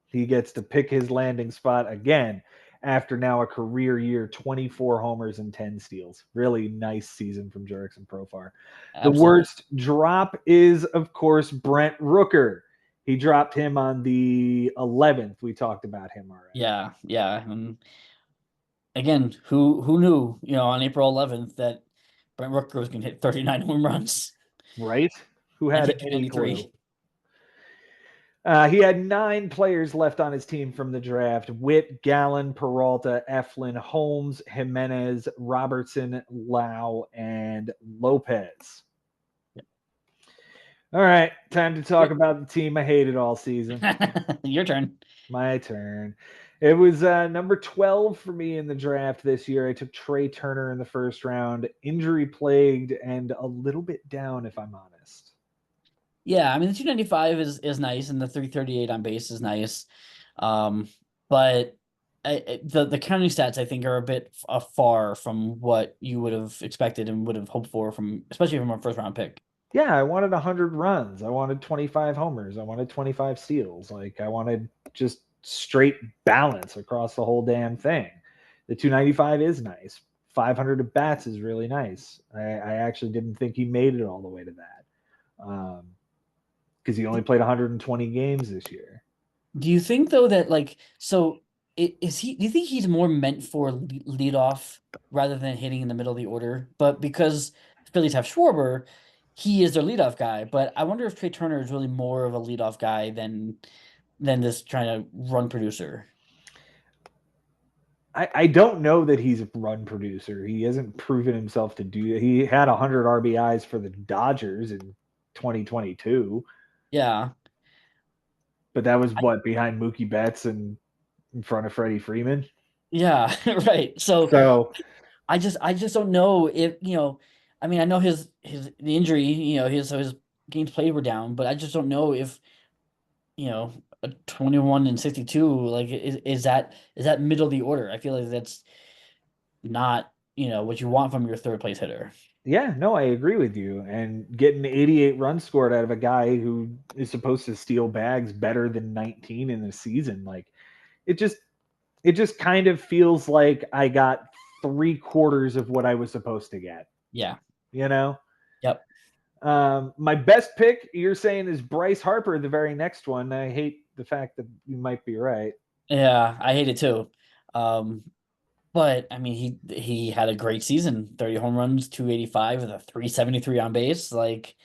He gets to pick his landing spot again after now a career year, 24 homers and 10 steals. Really nice season from Jurickson Profar. The Absolutely. worst drop is, of course, Brent Rooker. He dropped him on the 11th. We talked about him already. Yeah, yeah. And again, who knew, on April 11th that Brent Rooker was going to hit 39 home runs Right? Who and had hit any clue? 293? He had 9 players left on his team from the draft: Witt, Gallen, Peralta, Eflin, Holmes, Jimenez, Robertson, Lau, and Lopez. All right, time to talk about the team I hated all season. Your turn. My turn. It was number 12 for me in the draft this year. I took Trey Turner in the first round, injury plagued and a little bit down, if I'm honest. Yeah, I mean the 295 is nice, and the 338 on base is nice. Um, but the counting stats I think are a bit far from what you would have expected and would have hoped for from especially from a first round pick. Yeah, I wanted 100 runs. I wanted 25 homers. I wanted 25 steals. Like, I wanted just straight balance across the whole damn thing. The 295 is nice. 500 at bats is really nice. I actually didn't think he made it all the way to that. Because he only played 120 games this year. Do you think though that is he? Do you think he's more meant for lead off rather than hitting in the middle of the order? But because Phillies have Schwarber, he is their leadoff guy. But I wonder if Trey Turner is really more of a leadoff guy than this trying to run producer. I don't know that he's a run producer. He hasn't proven himself to do that. He had 100 RBIs for the Dodgers in 2022, Yeah. but that was what, behind Mookie Betts and in front of Freddie Freeman. Yeah, right. So So I just don't know if, I mean, I know the injury, his games played were down, but I just don't know if, a 21 and 62, like is that middle of the order? I feel like that's not, what you want from your third place hitter. yeah, no, I agree with you. And getting 88 runs scored out of a guy who is supposed to steal bags better than 19 in the season, like it just it just kind of feels like I got 3/4 of what I was supposed to get. Yeah. You know, Yep. my best pick you're saying is Bryce Harper, the very next one. I hate the fact that you might be right. Yeah, I hate it too. Um, but I mean he had a great season, 30 home runs, 285 with a 373 on base. Like,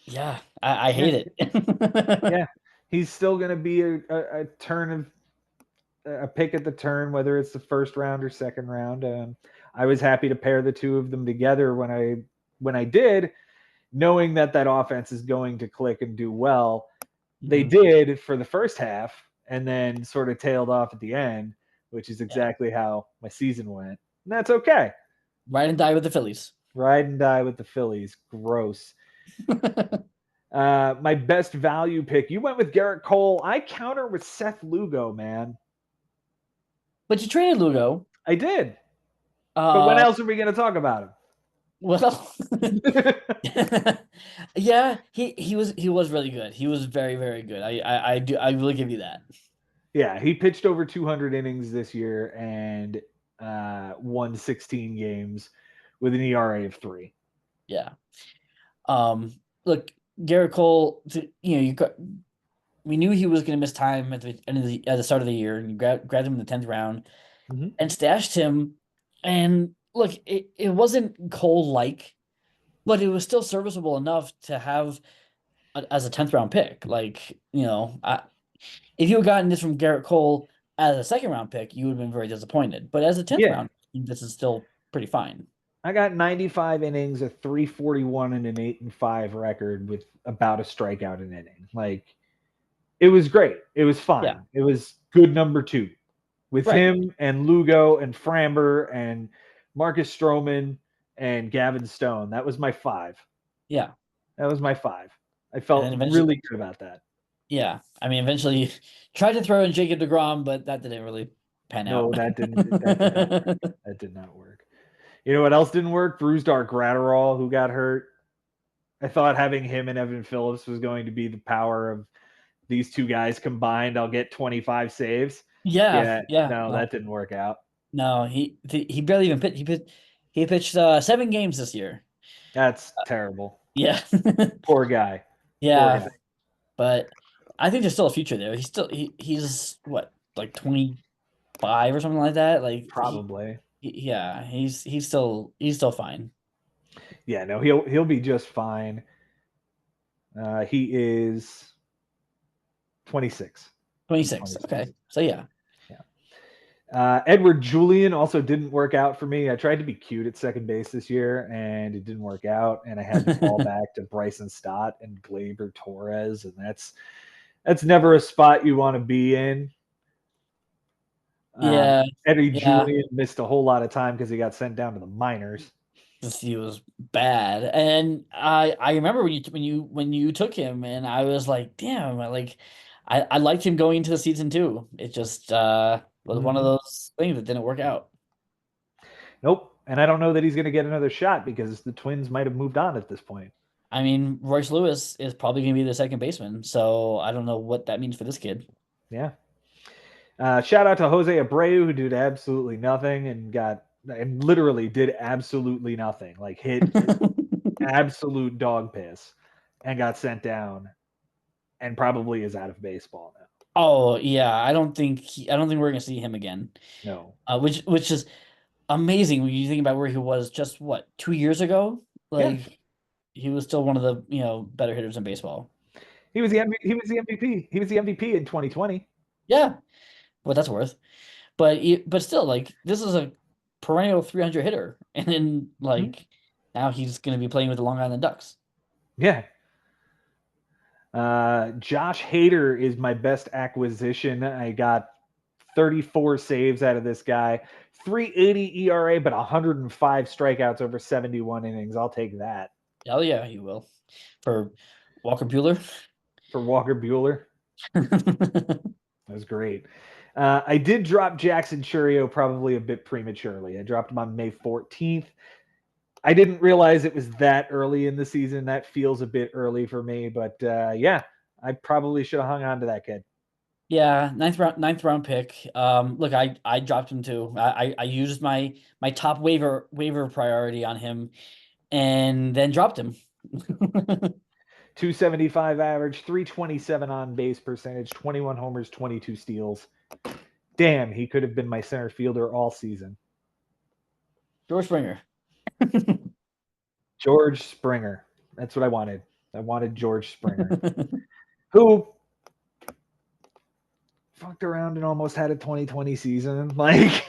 yeah, I Yeah, hate it. yeah. He's still going to be a turn of a pick at the turn, whether it's the first round or second round. I was happy to pair the two of them together when I did, knowing that that offense is going to click and do well. They did for the first half, and then sort of tailed off at the end, which is Yeah. exactly how my season went. And that's okay. Ride and die with the Phillies. Ride and die with the Phillies. Gross. My best value pick. You went with Garrett Cole. I counter with Seth Lugo, man. But you traded Lugo. I did. But when else are we going to talk about Well, him? yeah, he was really good. He was very, very good. I will give you that. Yeah, he pitched over 200 innings this year and won 16 games with an ERA of 3. Yeah. Look, Garrett Cole. We knew he was going to miss time at the start of the year, and you grabbed him in the 10th round and stashed him. And look, it wasn't Cole like, but it was still serviceable enough to have as a 10th round pick. Like, if you had gotten this from Garrett Cole as a second round pick, you would have been very disappointed. But as a 10th Yeah. round, this is still pretty fine. I got 95 innings, a 341 and an 8-5 record with about a strikeout an inning. Like, it was great. It was fine. Yeah. It was good number 2 with Right. him and Lugo and Framber and Marcus Stroman and Gavin Stone. That was my 5. Yeah. That was my 5. I felt really good about that. Yeah. I mean, eventually tried to throw in Jacob deGrom, but that didn't really pan out. No, that did not work. You know what else didn't work? Brusdar Gratterall, who got hurt. I thought having him and Evan Phillips was going to be the power of these two guys combined. I'll get 25 saves. Yeah. No, that didn't work out. No, he barely even pitched. He pitched 7 games this year. That's terrible. Yeah. Poor guy. Yeah. Poor guy. But I think there's still a future there. He's what, like 25 or something like that? Like Probably. he's still fine. Yeah, no, he'll be just fine. He is 26. 26. Okay. So yeah. Edward Julian also didn't work out for me. I tried to be cute at second base this year, and it didn't work out. And I had to fall back to Bryson Stott and Gleyber Torres, and that's never a spot you want to be in. Eddie Julian missed a whole lot of time because he got sent down to the minors. He was bad, and I remember when you took him, and I was like, damn, I liked him going into the season too. It just was one of those things that didn't work out. Nope. And I don't know that he's going to get another shot because the Twins might have moved on at this point. I mean, Royce Lewis is probably going to be the second baseman, so I don't know what that means for this kid. Yeah. Shout out to Jose Abreu, who did absolutely nothing and literally did absolutely nothing. Like hit absolute dog piss and got sent down and probably is out of baseball now. Oh yeah, I don't think we're gonna see him again. No. Which is amazing when you think about where he was just 2 years ago. Like he was still one of the better hitters in baseball. He was the MVP. He was the MVP in 2020. Yeah, what that's worth. But still, like this is a perennial 300 hitter, and then now he's gonna be playing with the Long Island Ducks. Yeah. Josh Hader is my best acquisition. I got 34 saves out of this guy. 3.80 ERA, but 105 strikeouts over 71 innings. I'll take that. Hell yeah, he will. For Walker Buehler? For Walker Buehler. That was great. I did drop Jackson Churio probably a bit prematurely. I dropped him on May 14th. I didn't realize it was that early in the season. That feels a bit early for me, but yeah, I probably should have hung on to that kid. Yeah, ninth round pick. Look, I dropped him too. I used my top waiver priority on him, and then dropped him. 275 average, 327 on base percentage, 21 homers, 22 steals. Damn, he could have been my center fielder all season. George Springer. George Springer. That's what I wanted. I wanted George Springer. Who fucked around and almost had a 2020 season. Like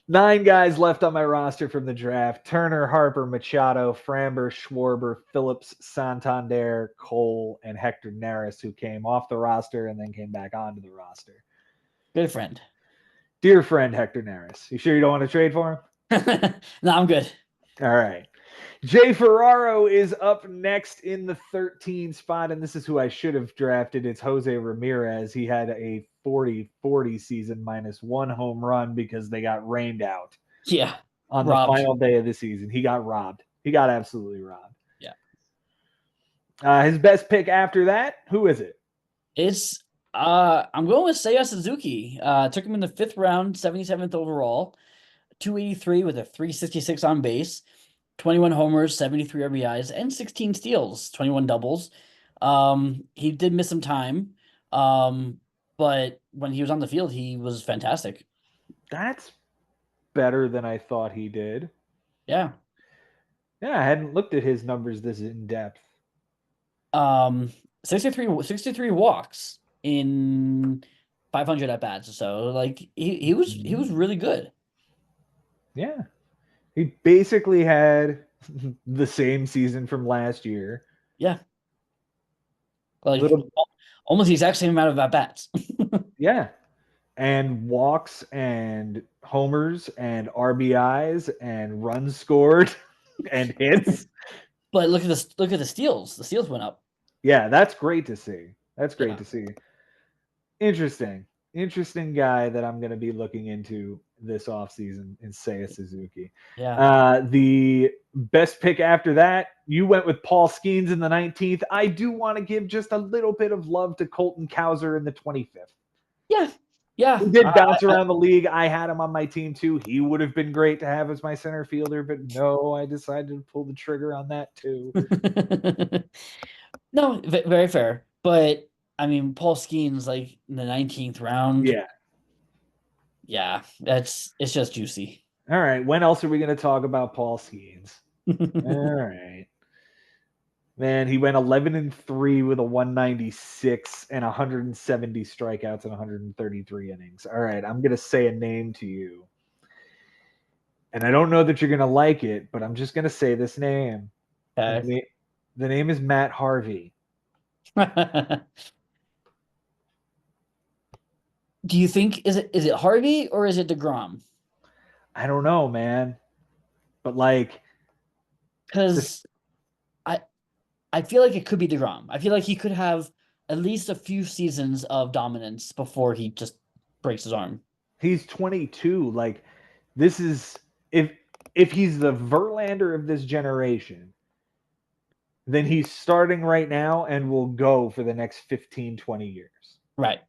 9 guys left on my roster from the draft: Turner, Harper, Machado, Framber, Schwarber, Phillips, Santander, Cole, and Hector Neris, who came off the roster and then came back onto the roster. Good friend. Dear friend Hector Neris. You sure you don't want to trade for him? No, I'm good. All right. Jay Ferraro is up next in the 13 spot, and this is who I should have drafted. It's Jose Ramirez. He had a 40-40 season minus 1 home run because they got rained out. Yeah. On robbed. The final day of the season. He got robbed. He got absolutely robbed. Yeah. His best pick after that, who is it? It's I'm going with Seiya Suzuki. Took him in the 5th round, 77th overall, 283 with a 366 on base, 21 homers, 73 RBIs, and 16 steals, 21 doubles. He did miss some time, but when he was on the field, he was fantastic. That's better than I thought he did. Yeah. Yeah, I hadn't looked at his numbers this in depth. 63 walks in 500 at bats. So like he was really good. Yeah. He basically had the same season from last year. Yeah. Like almost the exact same amount of at bats. Yeah. And walks and homers and RBIs and runs scored and hits. But look at the steals. The steals went up. Yeah, that's great to see. That's great to see. Interesting guy that I'm going to be looking into this offseason in Seiya Suzuki. Yeah. The best pick after that, you went with Paul Skeens in the 19th. I do want to give just a little bit of love to Colton Cowser in the 25th. Yeah. Yeah. He did bounce around the league. I had him on my team too. He would have been great to have as my center fielder, but no, I decided to pull the trigger on that too. No, very fair. But I mean, Paul Skeens like in the 19th round. Yeah. Yeah, it's just juicy. All right. When else are we going to talk about Paul Skeens? All right. Man, he went 11-3 with a 196 and 170 strikeouts and 133 innings. All right, I'm going to say a name to you. And I don't know that you're going to like it, but I'm just going to say this name. Okay. The name is Matt Harvey. Do you think is it Harvey or is it DeGrom? I don't know, man. But like, because I feel like it could be DeGrom. I feel like he could have at least a few seasons of dominance before he just breaks his arm. He's 22. Like, this is if he's the Verlander of this generation, then he's starting right now and will go for the next 15, 20 years. Right.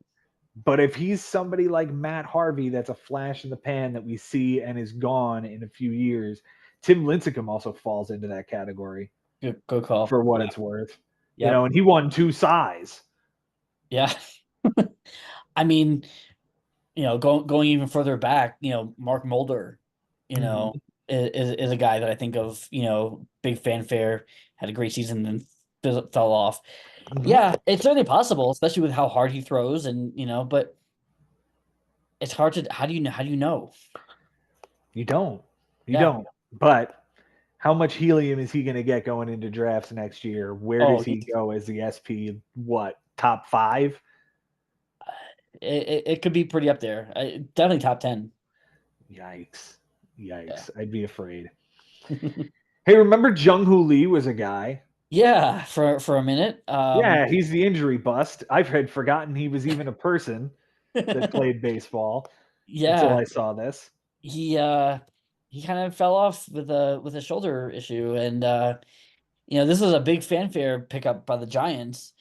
But if he's somebody like Matt Harvey, that's a flash in the pan that we see and is gone in a few years, Tim Lincecum also falls into that category. Good call. For what it's worth. Yep. You know, and he won 2 Cy's. Yeah. I mean, you know, going even further back, you know, Mark Mulder, you know, is a guy that I think of, you know, big fanfare, had a great season and fell off. Yeah, it's certainly possible, especially with how hard he throws and, you know, but it's hard to how do you know? You don't. You don't. But how much helium is he going to get going into drafts next year? Where does he go as the SP? What, top 5? It could be pretty up there. Definitely top 10. Yikes. Yeah. I'd be afraid. Hey, remember Jung-Hoo Lee was a guy? Yeah, for a minute. Yeah, he's the injury bust. I've had forgotten he was even a person that played baseball. Yeah. Until I saw this. He kind of fell off with a shoulder issue, and you know, this was a big fanfare pickup by the Giants,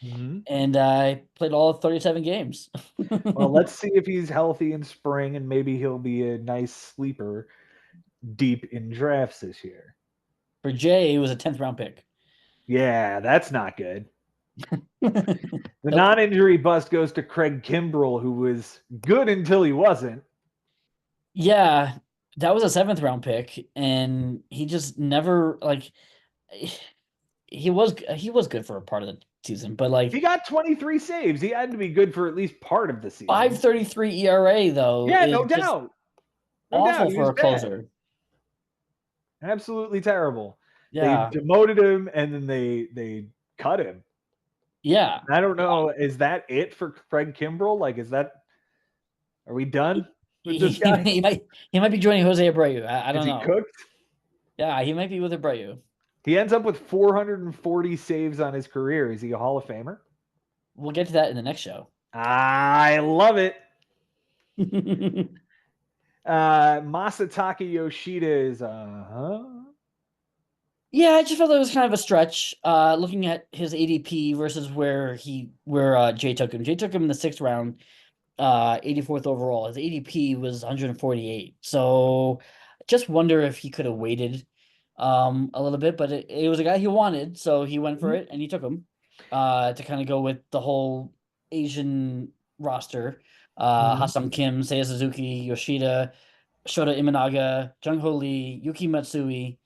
and I played all 37 games. Well, let's see if he's healthy in spring, and maybe he'll be a nice sleeper deep in drafts this year. For Jay, it was a 10th round pick. Yeah, that's not good. The non-injury bust goes to Craig Kimbrell, who was good until he wasn't. Yeah, that was a 7th round pick, and he just never like he was good for a part of season, but like He got 23 saves. He had to be good for at least part of the season. 5.33 ERA though Yeah, is no just doubt. No doubt. awful He for was a bad. closer. Absolutely terrible. They Yeah, demoted him and then they cut him. yeah. I don't know. Is that it for Craig Kimbrell? Like, are we done with He, this guy? he might be joining Jose Abreu. I Is don't he know. cooked? Yeah, he might be with Abreu. He ends up with 440 saves on his career. Is he a Hall of Famer? We'll get to that in the next show. I love it. Masataka Yoshida is Yeah, I just felt it was kind of a stretch. Looking at his ADP versus where Jay took him. Jay took him in the 6th round, 84th overall. His ADP was 148. So just wonder if he could have waited a little bit, but it was a guy he wanted, so he went for it and he took him to kind of go with the whole Asian roster. Mhm. Hassan Kim, Seiya Suzuki, Yoshida, Shota Imanaga, Jung Ho Lee, Yuki Matsui.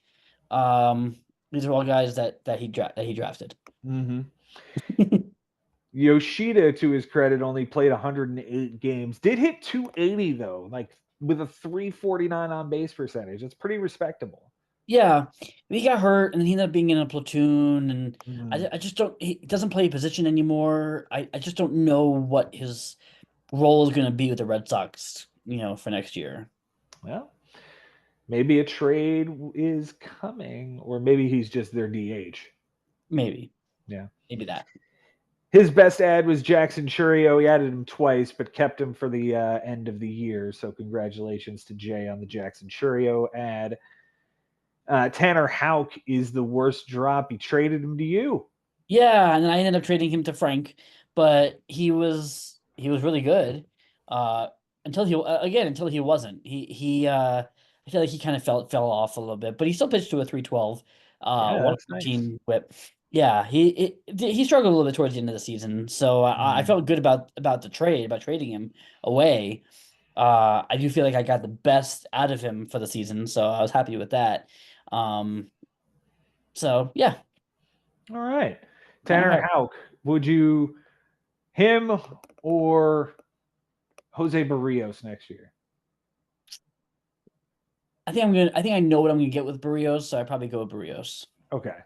Um, these are all guys that he drafted. Mhm. Yoshida, to his credit, only played 108 games. Did hit 280 though, like with a 349 on base percentage. It's pretty respectable. Yeah, he got hurt and he ended up being in a platoon, and Mhm. I just don't. He doesn't play a position anymore. I just don't know what his role is going to be with the Red Sox, for next year. Well, maybe a trade is coming, or maybe he's just their DH. Maybe, Yeah. maybe that. His best ad was Jackson Churio. He added him twice, but kept him for the end of the year. So congratulations to Jay on the Jackson Churio ad. Tanner Houck is the worst drop. He traded him to you. Yeah, and then I ended up trading him to Frank, but he was really good. Uh, until he wasn't. I feel like he kind of fell off a little bit, but he still pitched to a 312, Yeah, that's nice. 114 whip. Yeah, he struggled a little bit towards the end of the season, so I Mhm. felt good about about trading him away. I do feel like I got the best out of him for the season, so I was happy with that. Um, so yeah, All right. Tanner Tanner Houck. Houck, would you him or Jose Barrios next year? I think I know what I'm gonna get with Barrios, so I probably go with Barrios. Okay.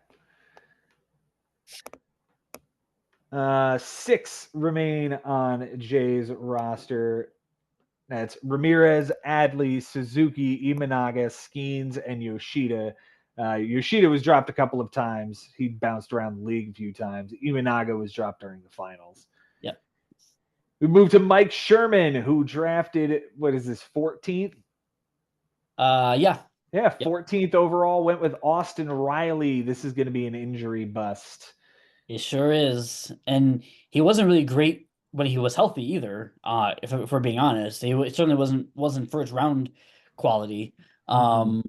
Six remain on Jay's roster. That's Ramirez, Adley, Suzuki, Imanaga, Skeens, and Yoshida. Yoshida was dropped a couple of times. He bounced around the league a few times. Imanaga was dropped during the finals. Yep. We moved to Mike Sherman, who drafted, what is this, 14th? Yeah. Yeah, Yep. 14th overall. Went with Austin Riley. This is going to be an injury bust. It sure is. And he wasn't really great when he was healthy either. If we're being honest, it certainly wasn't 1st round quality. Mm-mm. Um,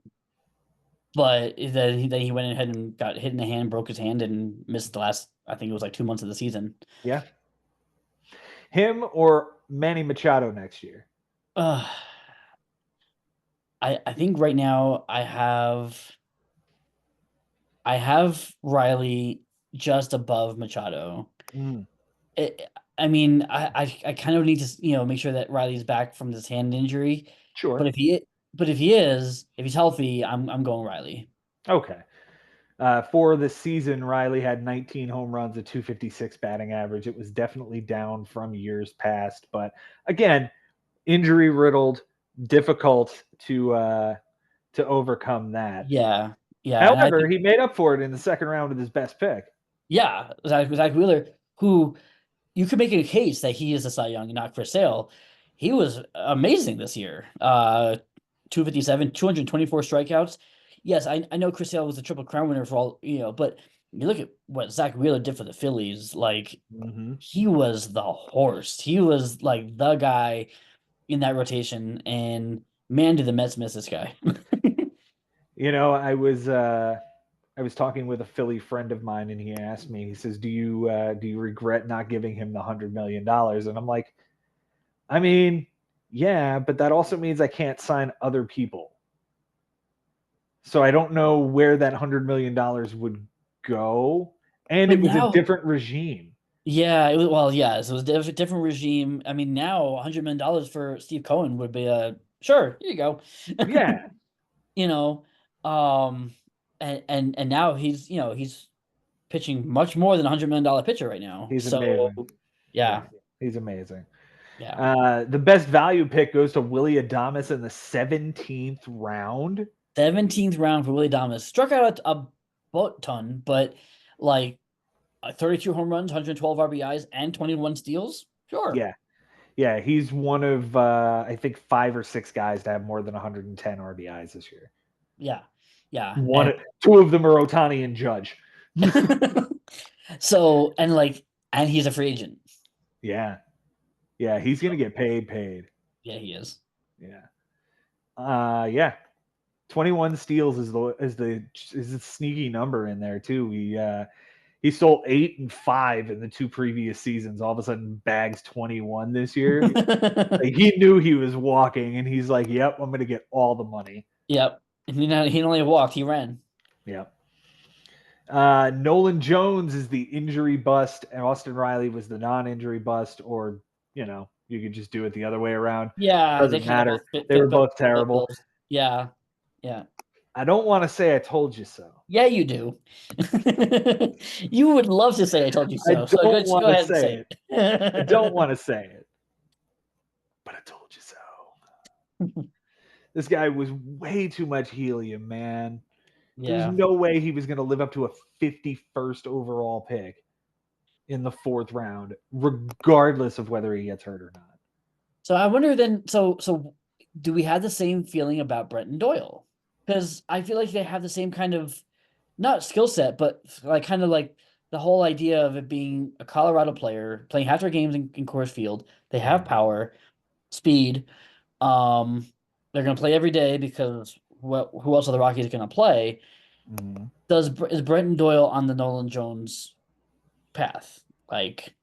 but then he went ahead and got hit in the hand, broke his hand, and missed the last. I think it was like 2 months of the season. Yeah. Him or Manny Machado next year? Uh, I think right now I have Riley just above Machado. Mm, I mean, I kind of need to make sure that Riley's back from this hand injury, but sure. if he's healthy, I'm going Riley. Okay. For the season, Riley had 19 home runs, a 256 batting average. It was definitely down from years past, but again, injury riddled, difficult to overcome that. Yeah, yeah, and I However, think he made up for it in the second round with his best pick. yeah, Zach Wheeler, who you could make a case that he is a Cy Young, not for sale. He was amazing this year. 257, 224 strikeouts. Yes, I know Chris Sale was a Triple Crown winner for all, but you look at what Zach Wheeler did for the Phillies, like Mm-hmm. he was the horse. He was like the guy in that rotation, and man, did the Mets miss this guy. You know, I was talking with a Philly friend of mine, and he asked me. He says, "Do you regret not giving him the $100 million?" And I'm like, I mean, yeah, but that also means I can't sign other people. So I don't know where that $100 million would go. And But it was a now, different regime. yeah, it was, well, yeah, so it was a different regime. I mean, now $100 million for Steve Cohen would be a sure, here you go. Yeah, You know, um, and now he's pitching much more than $100 million pitcher right now. he's So amazing. Yeah, yeah, he's amazing. yeah. The best value pick goes to Willie Adames in the 17th round. 17th round for Willie Adames. Struck out a butt ton, but like 32 home runs, 112 RBIs, and 21 steals. Sure. Yeah, yeah, he's one of I think 5 or 6 guys to have more than 110 RBIs this year. Yeah. Yeah. One, 2 of them are Otani and Judge. So, and he's a free agent. Yeah, yeah, he's gonna get paid. Yeah, he is. Yeah, yeah. 21 steals is a sneaky number in there too. He stole 8 and 5 in the 2 previous seasons. All of a sudden, bags 21 this year. Like, he knew he was walking, and he's like, "Yep, I'm gonna get all the money." Yep. He only walked, he ran. Yep. Nolan Jones is the injury bust, and Austin Riley was the non-injury bust, or you could just do it the other way around. Yeah, they Doesn't kind of matter. both fit, They were both both terrible. bills. Yeah. Yeah. I don't want to say I told you so. Yeah, you do. You would love to say I told you I so. So don't go want to ahead and say say it. it. I don't want to say it, but I told you so. This guy was way too much helium, man. There's Yeah. no way he was going to live up to a 51st overall pick in the 4th round, regardless of whether he gets hurt or not. So I wonder then, so do we have the same feeling about Brenton Doyle? Because I feel like they have the same kind of, not skill set, but like kind of like the whole idea of it being a Colorado player playing half their games in Coors Field. They have power, speed. They're gonna play every day because who else are the Rockies gonna play? Mm-hmm. Is Brenton Doyle on the Nolan Jones path? Like,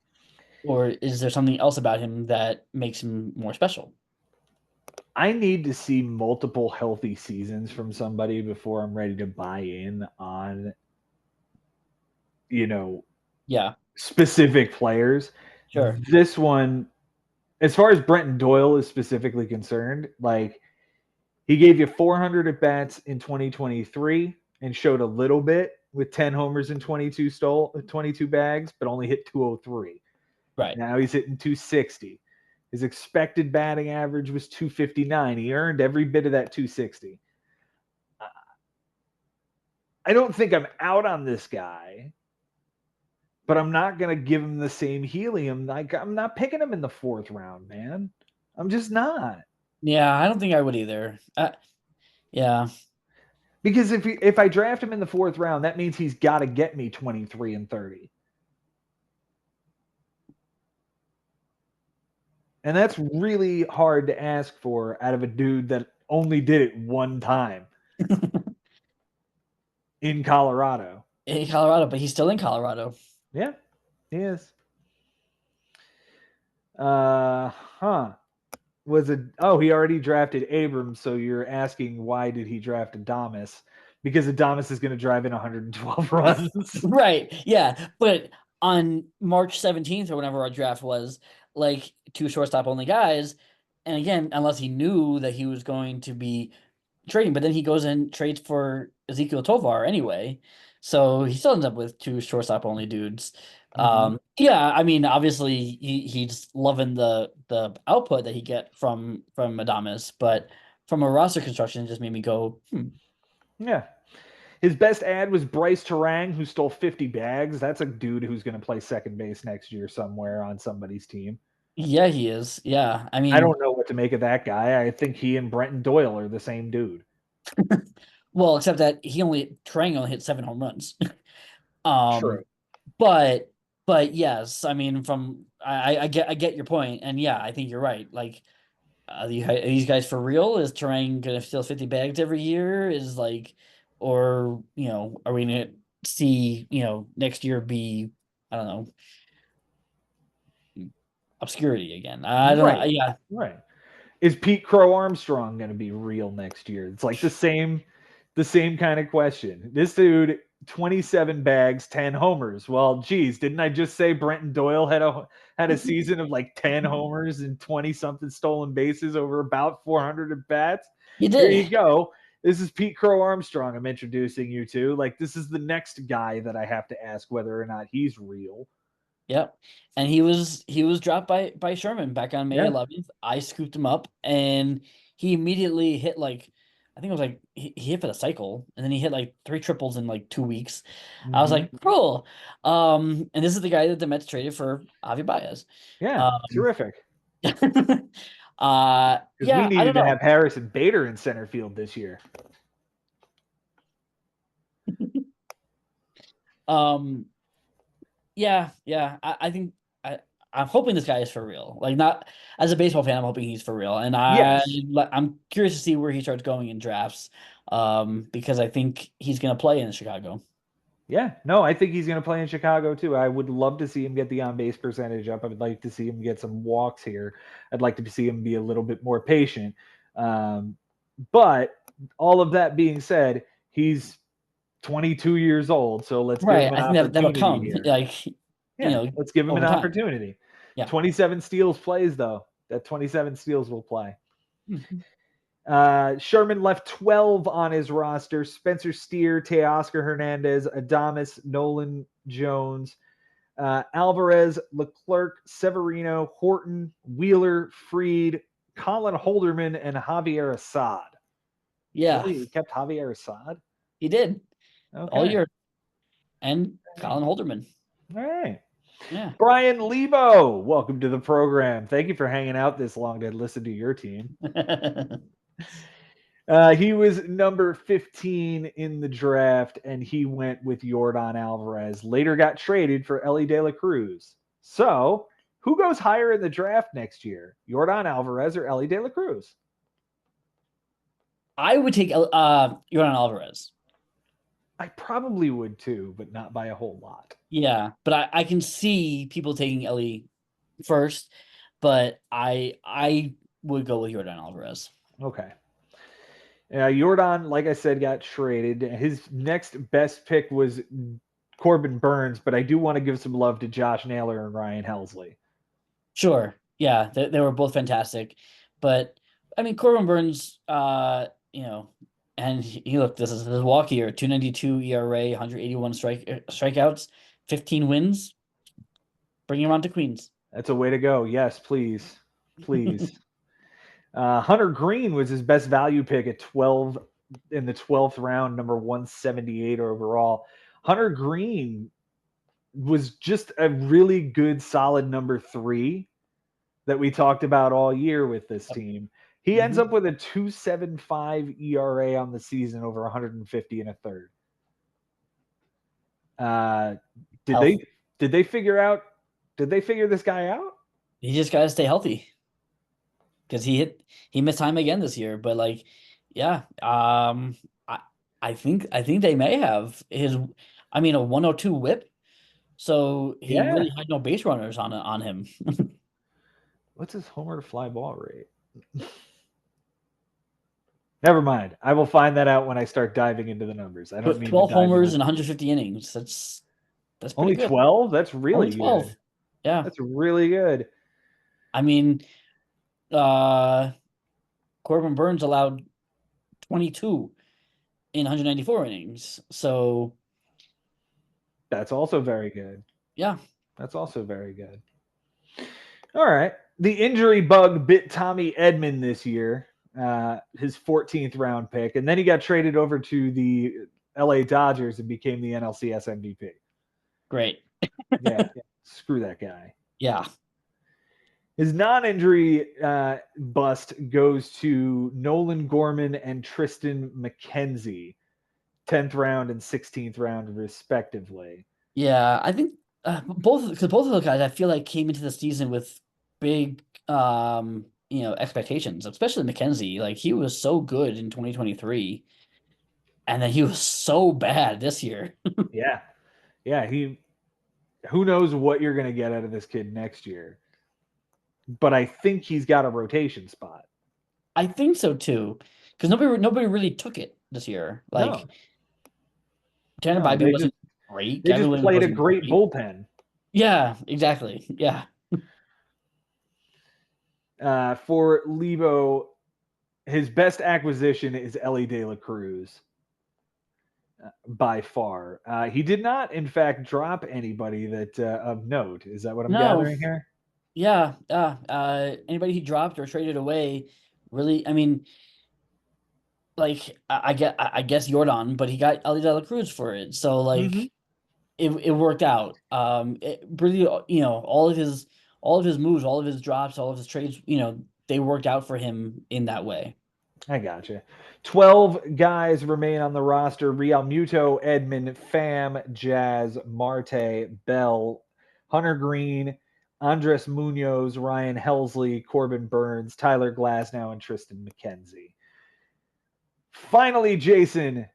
or is there something else about him that makes him more special? I need to see multiple healthy seasons from somebody before I'm ready to buy in on, Yeah, specific players. sure. This one, as far as Brenton Doyle is specifically concerned, like, he gave you 400 at bats in 2023 and showed a little bit with 10 homers and 22 bags, but only hit 203. Right. Now he's hitting 260. His expected batting average was 259. He earned every bit of that 260. I don't think I'm out on this guy, but I'm not going to give him the same helium. Like, I'm not picking him in the 4th round, man. I'm just not. Yeah, I don't think I would either. Yeah. Because if I draft him in the 4th round, that means he's got to get me 23 and 30. And that's really hard to ask for out of a dude that only did it one time in Colorado. In Colorado, but he's still in Colorado. Yeah, he is. He already drafted Abrams, so you're asking why did he draft Adames? Because Adames is going to drive in 112 runs. Right. Yeah. But on March 17th or whenever our draft was, like 2 shortstop only guys. And again, unless he knew that he was going to be trading, but then he goes and trades for Ezekiel Tovar anyway. So he still ends up with 2 shortstop only dudes. Yeah, I mean, obviously he's loving the output that he get from Adames, but from a roster construction, it just made me go, Yeah. His best ad was Bryce Terang, who stole 50 bags. That's a dude who's going to play second base next year somewhere on somebody's team. Yeah, he is. Yeah, I mean, I don't know what to make of that guy. I think he and Brenton Doyle are the same dude. well, except that Trang only hit 7 home runs. True. But yes, I mean, I get your point, and yeah, I think you're right. Like, are these guys for real? Is Terang gonna steal 50 bags every year? Is like, or are we gonna see next year be, I don't know, obscurity again? I don't know. Yeah, Right. Is Pete Crow Armstrong going to be real next year? It's like the same kind of question. This dude 27 bags, 10 homers. Well, geez, didn't I just say Brenton Doyle had a season of like 10 homers and 20 something stolen bases over about 400 at bats? You Here did. you go. This is Pete Crow Armstrong I'm introducing you to. Like, this is the next guy that I have to ask whether or not he's real. Yep. And he was dropped by Sherman back on May Yeah. 11th. I scooped him up and he immediately hit like I think it was like he hit for the cycle and then he hit like 3 triples in like 2 weeks. I was Mm-hmm. like, cool. And this is the guy that the Mets traded for Javi Baez. Yeah. Um Terrific. Because we yeah, I needed don't to have know. Harrison Bader in center field this year. Um yeah. I think I'm hoping this guy is for real. Like not as a baseball fan, I'm hoping he's for real. And Yes. I'm curious to see where he starts going in drafts. Because I think he's gonna play in Chicago. Yeah, no, I think he's going to play in Chicago too. I would love to see him get the on base percentage up. I would like to see him get some walks here. I'd like to see him be a little bit more patient. Um, but all of that being said, he's 22 years old, so let's give Right. him an I think that'll opportunity come here. like Yeah, let's give him an over time. opportunity. Yeah. 27 steals plays though. That 27 steals will play. Mhm. Sherman left 12 on his roster. Spencer Steer, Teoscar Hernandez, Adames, Nolan Jones, Alvarez, Leclerc, Severino, Horton, Wheeler, Freed, Colin Holderman, and Javier Assad. Yeah, Really? He kept Javier Assad? he did all Okay. year. And Colin Holderman. All right. Yeah. Brian Lebo, welcome to the program. Thank you for hanging out this long to listen to your team. He was number 15 in the draft, and he went with Jordan Alvarez. Later got traded for Ellie De La Cruz. So, who goes higher in the draft next year? Jordan Alvarez or Ellie De La Cruz? I would take Jordan Alvarez. I probably would too, but not by a whole lot. Yeah, but I can see people taking Ellie first, but I would go with Jordan Alvarez. Okay. Jordan, like I said, got traded. His next best pick was Corbin Burns, but I do want to give some love to Josh Naylor and Ryan Helsley. Sure. Yeah, they were both fantastic. But I mean Corbin Burns, and he look, this is his walk year, 292 ERA, 181 strikeouts, 15 wins. Bring him on to Queens. That's a way to go. Yes, please. Please. Hunter Green was his best value pick at 12 in the 12th round, number 178 overall. Hunter Green was just a really good, solid number 3 that we talked about all year with this team. He ends up with a 2.75 ERA on the season, over 150 and a third. Did they figure this guy out? He just got to stay healthy because he missed time again this year. But like, yeah, I think they may have a 102 WHIP. So he Yeah. really had no base runners on him. What's his homer to fly ball rate? Never mind. I will find that out when I start diving into the numbers. I don't need 12 to dive homers in. and 150 innings. That's pretty Only good. 12? That's really Only 12. good. Yeah. That's really good. I mean, Corbin Burns allowed 22 in 194 innings. So that's also very good. Yeah. That's also very good. All right. The injury bug bit Tommy Edman this year, his 14th round pick, and then he got traded over to the LA Dodgers and became the NLCS MVP. Great. Yeah. Screw that guy. Yeah. His non-injury bust goes to Nolan Gorman and Tristan McKenzie, 10th round and 16th round, respectively. Yeah, I think both of those guys I feel like came into the season with big expectations, especially McKenzie. Like he was so good in 2023, and then he was so bad this year. Yeah. Who knows what you're going to get out of this kid next year. But I think he's got a rotation spot. I think so too, because nobody really took it this year. Like, Tanner No, Bybee wasn't great. they Gavin just Williams played a wasn't great great. bullpen. Yeah, exactly. Yeah. For Levo, his best acquisition is Ellie De La Cruz by far. He did not, in fact, drop anybody that of note. Is that what I'm No. gathering here? Yeah. Anybody he dropped or traded away, really, I mean, like I guess Jordan, but he got Ellie De La Cruz for it. So Mm-hmm. like it worked out. It really, all of his moves, all of his drops, all of his trades, they worked out for him in that way. I gotcha. 12 guys remain on the roster: Real Muto, Edmund, Pham, Jazz, Marte, Bell, Hunter Green, Andres Munoz, Ryan Helsley, Corbin Burns, Tyler Glasnow, and Tristan McKenzie. Finally, Jason,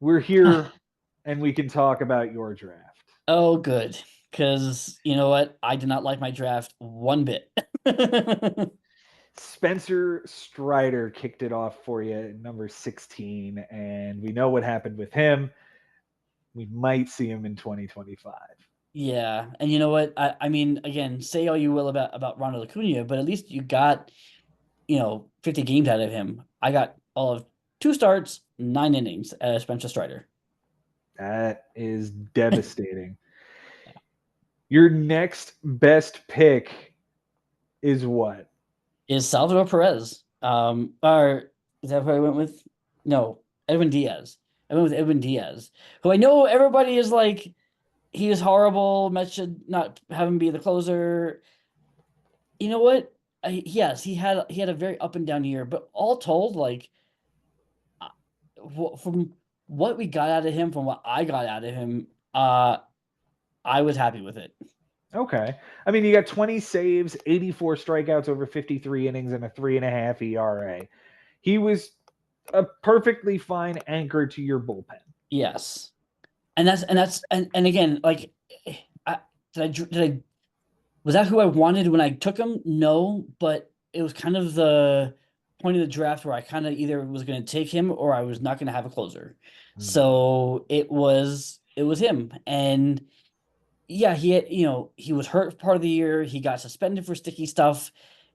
we're here and we can talk about your draft. Oh, good. Because you know what? I did not like my draft one bit. Spencer Strider kicked it off for you at number 16, and we know what happened with him. We might see him in 2025. Yeah, and you know what? I mean, again, say all you will about Ronald Acuna, but at least you got 50 games out of him. I got all of 2 starts, 9 innings as Spencer Strider. That is devastating. Your next best pick is what? Is Salvador Perez. Or is that who I went with? No, Edwin Diaz. I went with Edwin Diaz, who I know everybody is like, he is horrible. Mets should not have him be the closer. You know what? Yes, he had a very up and down year, but all told, like from what we got out of him, from what I got out of him, I was happy with it. Okay. I mean, you got 20 saves, 84 strikeouts over 53 innings, and a 3.5 ERA. He was a perfectly fine anchor to your bullpen. Yes, and again, like, I, did I was that who I wanted when I took him? No, but it was kind of the point of the draft where I kind of either was going to take him or I was not going to have a closer. Hmm. So it was him, and yeah, he was hurt part of the year. He got suspended for sticky stuff.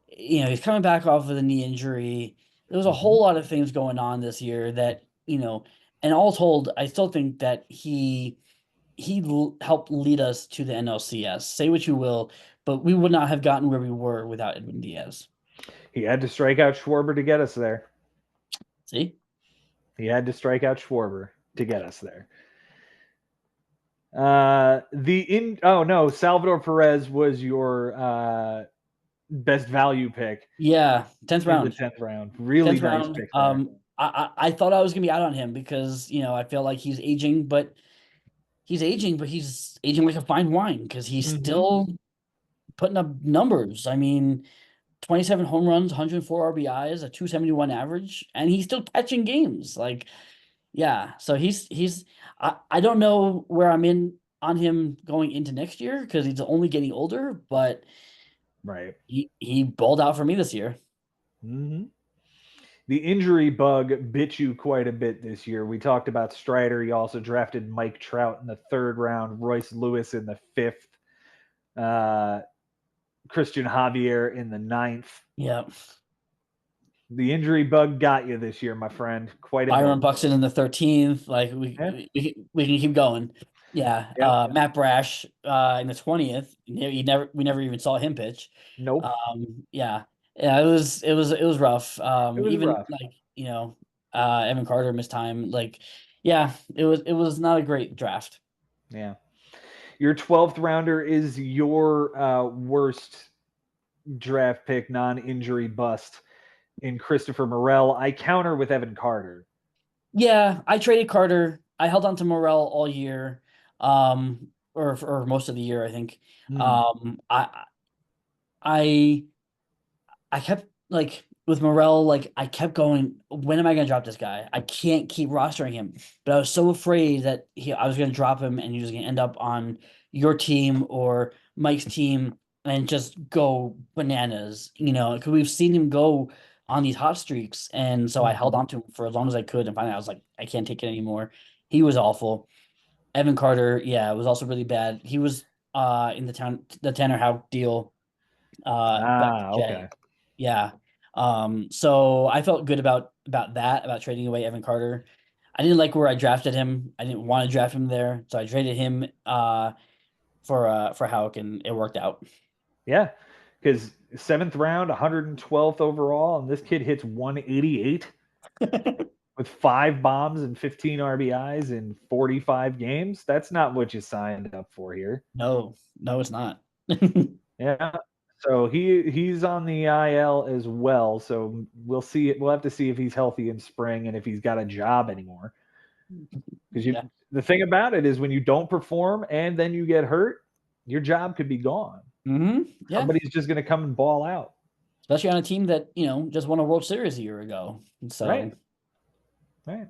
He's coming back off of the knee injury. There was a Mhm. whole lot of things going on this year that, and all told, I still think that he helped lead us to the NLCS. Say what you will, but we would not have gotten where we were without Edwin Diaz. He had to strike out Schwarber to get us there. See? He had to strike out Schwarber to get us there. Oh no, Salvador Perez was your best value pick Yeah, 10th in the round. 10th round. Really 10th nice round. pick there. I thought I was gonna be out on him because I feel like he's aging like a fine wine because he's Mm-hmm. still putting up numbers. I mean, 27 home runs, 104 RBIs, a 271 average, and he's still catching games. Like, yeah. So I don't know where I'm in on him going into next year because he's only getting older, but Right. he balled out for me this year. Mm-hmm. The injury bug bit you quite a bit this year. We talked about Strider. You also drafted Mike Trout in the 3rd round, Royce Lewis in the 5th, uh, Christian Javier in the 9th. Yeah. The injury bug got you this year, my friend, quite a Byron bit. Buxton in the 13th. Like Yeah. we can keep going. Yeah. Yep. Matt Brash in the 20th. We never even saw him pitch. Nope. Yeah. Yeah, it was rough. It was Even rough. like, Evan Carter missed time. Like, yeah, it was not a great draft. Yeah. Your 12th rounder is your worst draft pick, non injury bust in Christopher Morel. I counter with Evan Carter. Yeah, I traded Carter. I held on to Morel all year. Or most of the year, I think. Hmm. I I kept like with Morel, like I kept going, when am I gonna drop this guy? I can't keep rostering him. But I was so afraid that I was gonna drop him and he was gonna end up on your team or Mike's team and just go bananas, because we've seen him go on these hot streaks. And so I held Hmm. on to him for as long as I could, and finally I was like, I can't take it anymore. He was awful. Evan Carter, yeah, was also really bad. He was in the Tanner Houck deal back to Okay. Jay. Yeah. So I felt good about that, about trading away Evan Carter. I didn't like where I drafted him. I didn't want to draft him there, so I traded him for Houck, and it worked out. Yeah, because seventh round, 112th overall, and this kid hits 188 with 5 bombs and 15 RBIs in 45 games. That's not what you signed up for here. No, no, it's not. Yeah. So he's on the IL as well. So we'll see. We'll have to see if he's healthy in spring and if he's got a job anymore. Because Yeah. the thing about it is when you don't perform and then you get hurt, your job could be gone. Yeah. Somebody's just going to come and ball out. Especially on a team that, just won a World Series a year ago. So, Right. Right.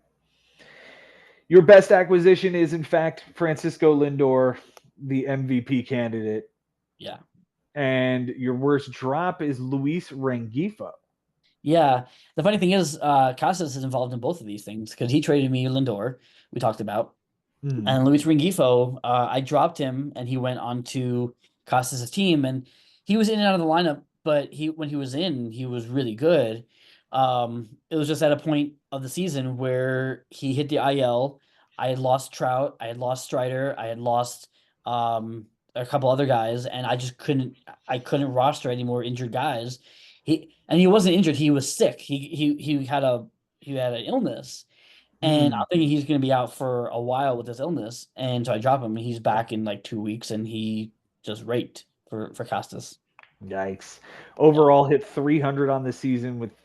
Your best acquisition is, in fact, Francisco Lindor, the MVP candidate. yeah. And your worst drop is Luis Rengifo. Yeah. The funny thing is, Casas is involved in both of these things because he traded me Lindor, we talked about. And Luis Rengifo, I dropped him and he went on to Casas' team, and he was in and out of the lineup, but when he was in, he was really good. It was just at a point of the season where he hit the IL. I had lost Trout, I had lost Strider, I had lost a couple other guys, and I couldn't roster any more injured guys. He wasn't injured, he was sick. He had an illness. And I'm thinking he's going to be out for a while with this illness. And so I drop him, and he's back in like 2 weeks, and he just raked for Costas. Yikes. Yeah. Overall, hit 300 on the season with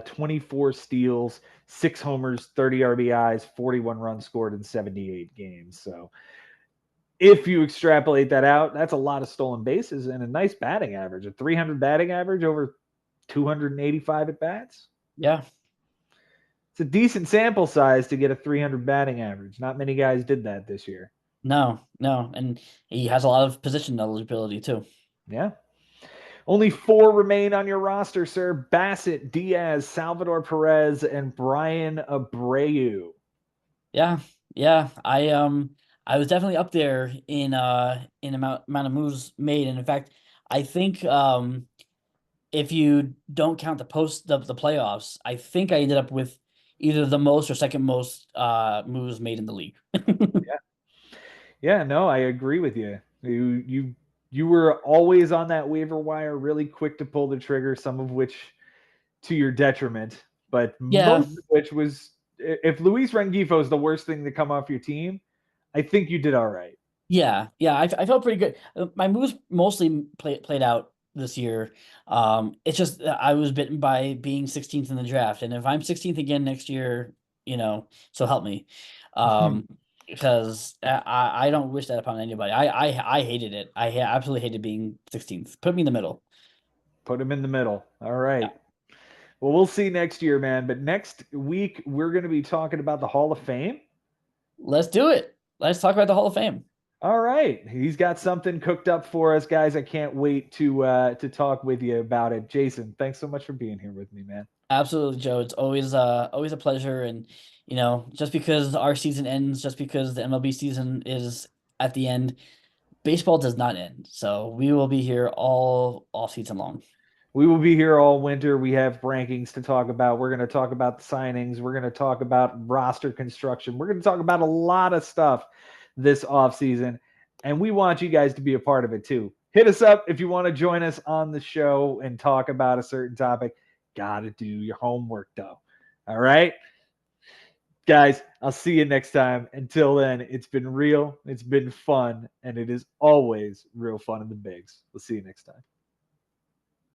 24 steals, 6 homers, 30 RBIs, 41 runs scored in 78 games. So if you extrapolate that out, that's a lot of stolen bases and a nice batting average. A 300 batting average over 285 at bats. Yeah. It's a decent sample size to get a 300 batting average. Not many guys did that this year. No, no. And he has a lot of position eligibility too. Yeah. Only 4 remain on your roster, sir. Bassett, Diaz, Salvador Perez, and Brian Abreu. Yeah. Yeah. I was definitely up there in amount of moves made. And in fact, I think if you don't count the playoffs, I think I ended up with either the most or second most moves made in the league. Yeah. Yeah, no, I agree with you. You were always on that waiver wire, really quick to pull the trigger, some of which to your detriment, but Yeah. most of which was if Luis Rengifo is the worst thing to come off your team, I think you did all right. Yeah, yeah, I felt pretty good. My moves mostly played out this year. It's just I was bitten by being 16th in the draft, and if I'm 16th again next year, so help me, because I don't wish that upon anybody. I hated it. Absolutely hated being 16th. Put me in the middle. Put him in the middle. All Yeah, right. Well, we'll see next year, man. But next week, we're going to be talking about the Hall of Fame. let's do it. Let's talk about the Hall of Fame. All right. He's got something cooked up for us, guys. I can't wait to talk with you about it. Jason, thanks so much for being here with me, man. Absolutely, Joe. It's always a pleasure, and just because our season ends, just because the MLB season is at the end, baseball does not end. So we will be here all season long. We will be here all winter. We have rankings to talk about. We're going to talk about the signings. We're going to talk about roster construction. We're going to talk about a lot of stuff this offseason. And we want you guys to be a part of it too. Hit us up if you want to join us on the show and talk about a certain topic. Got to do your homework, though. All right? Guys, I'll see you next time. Until then, it's been real, it's been fun, and it is always real fun in the bigs. We'll see you next time.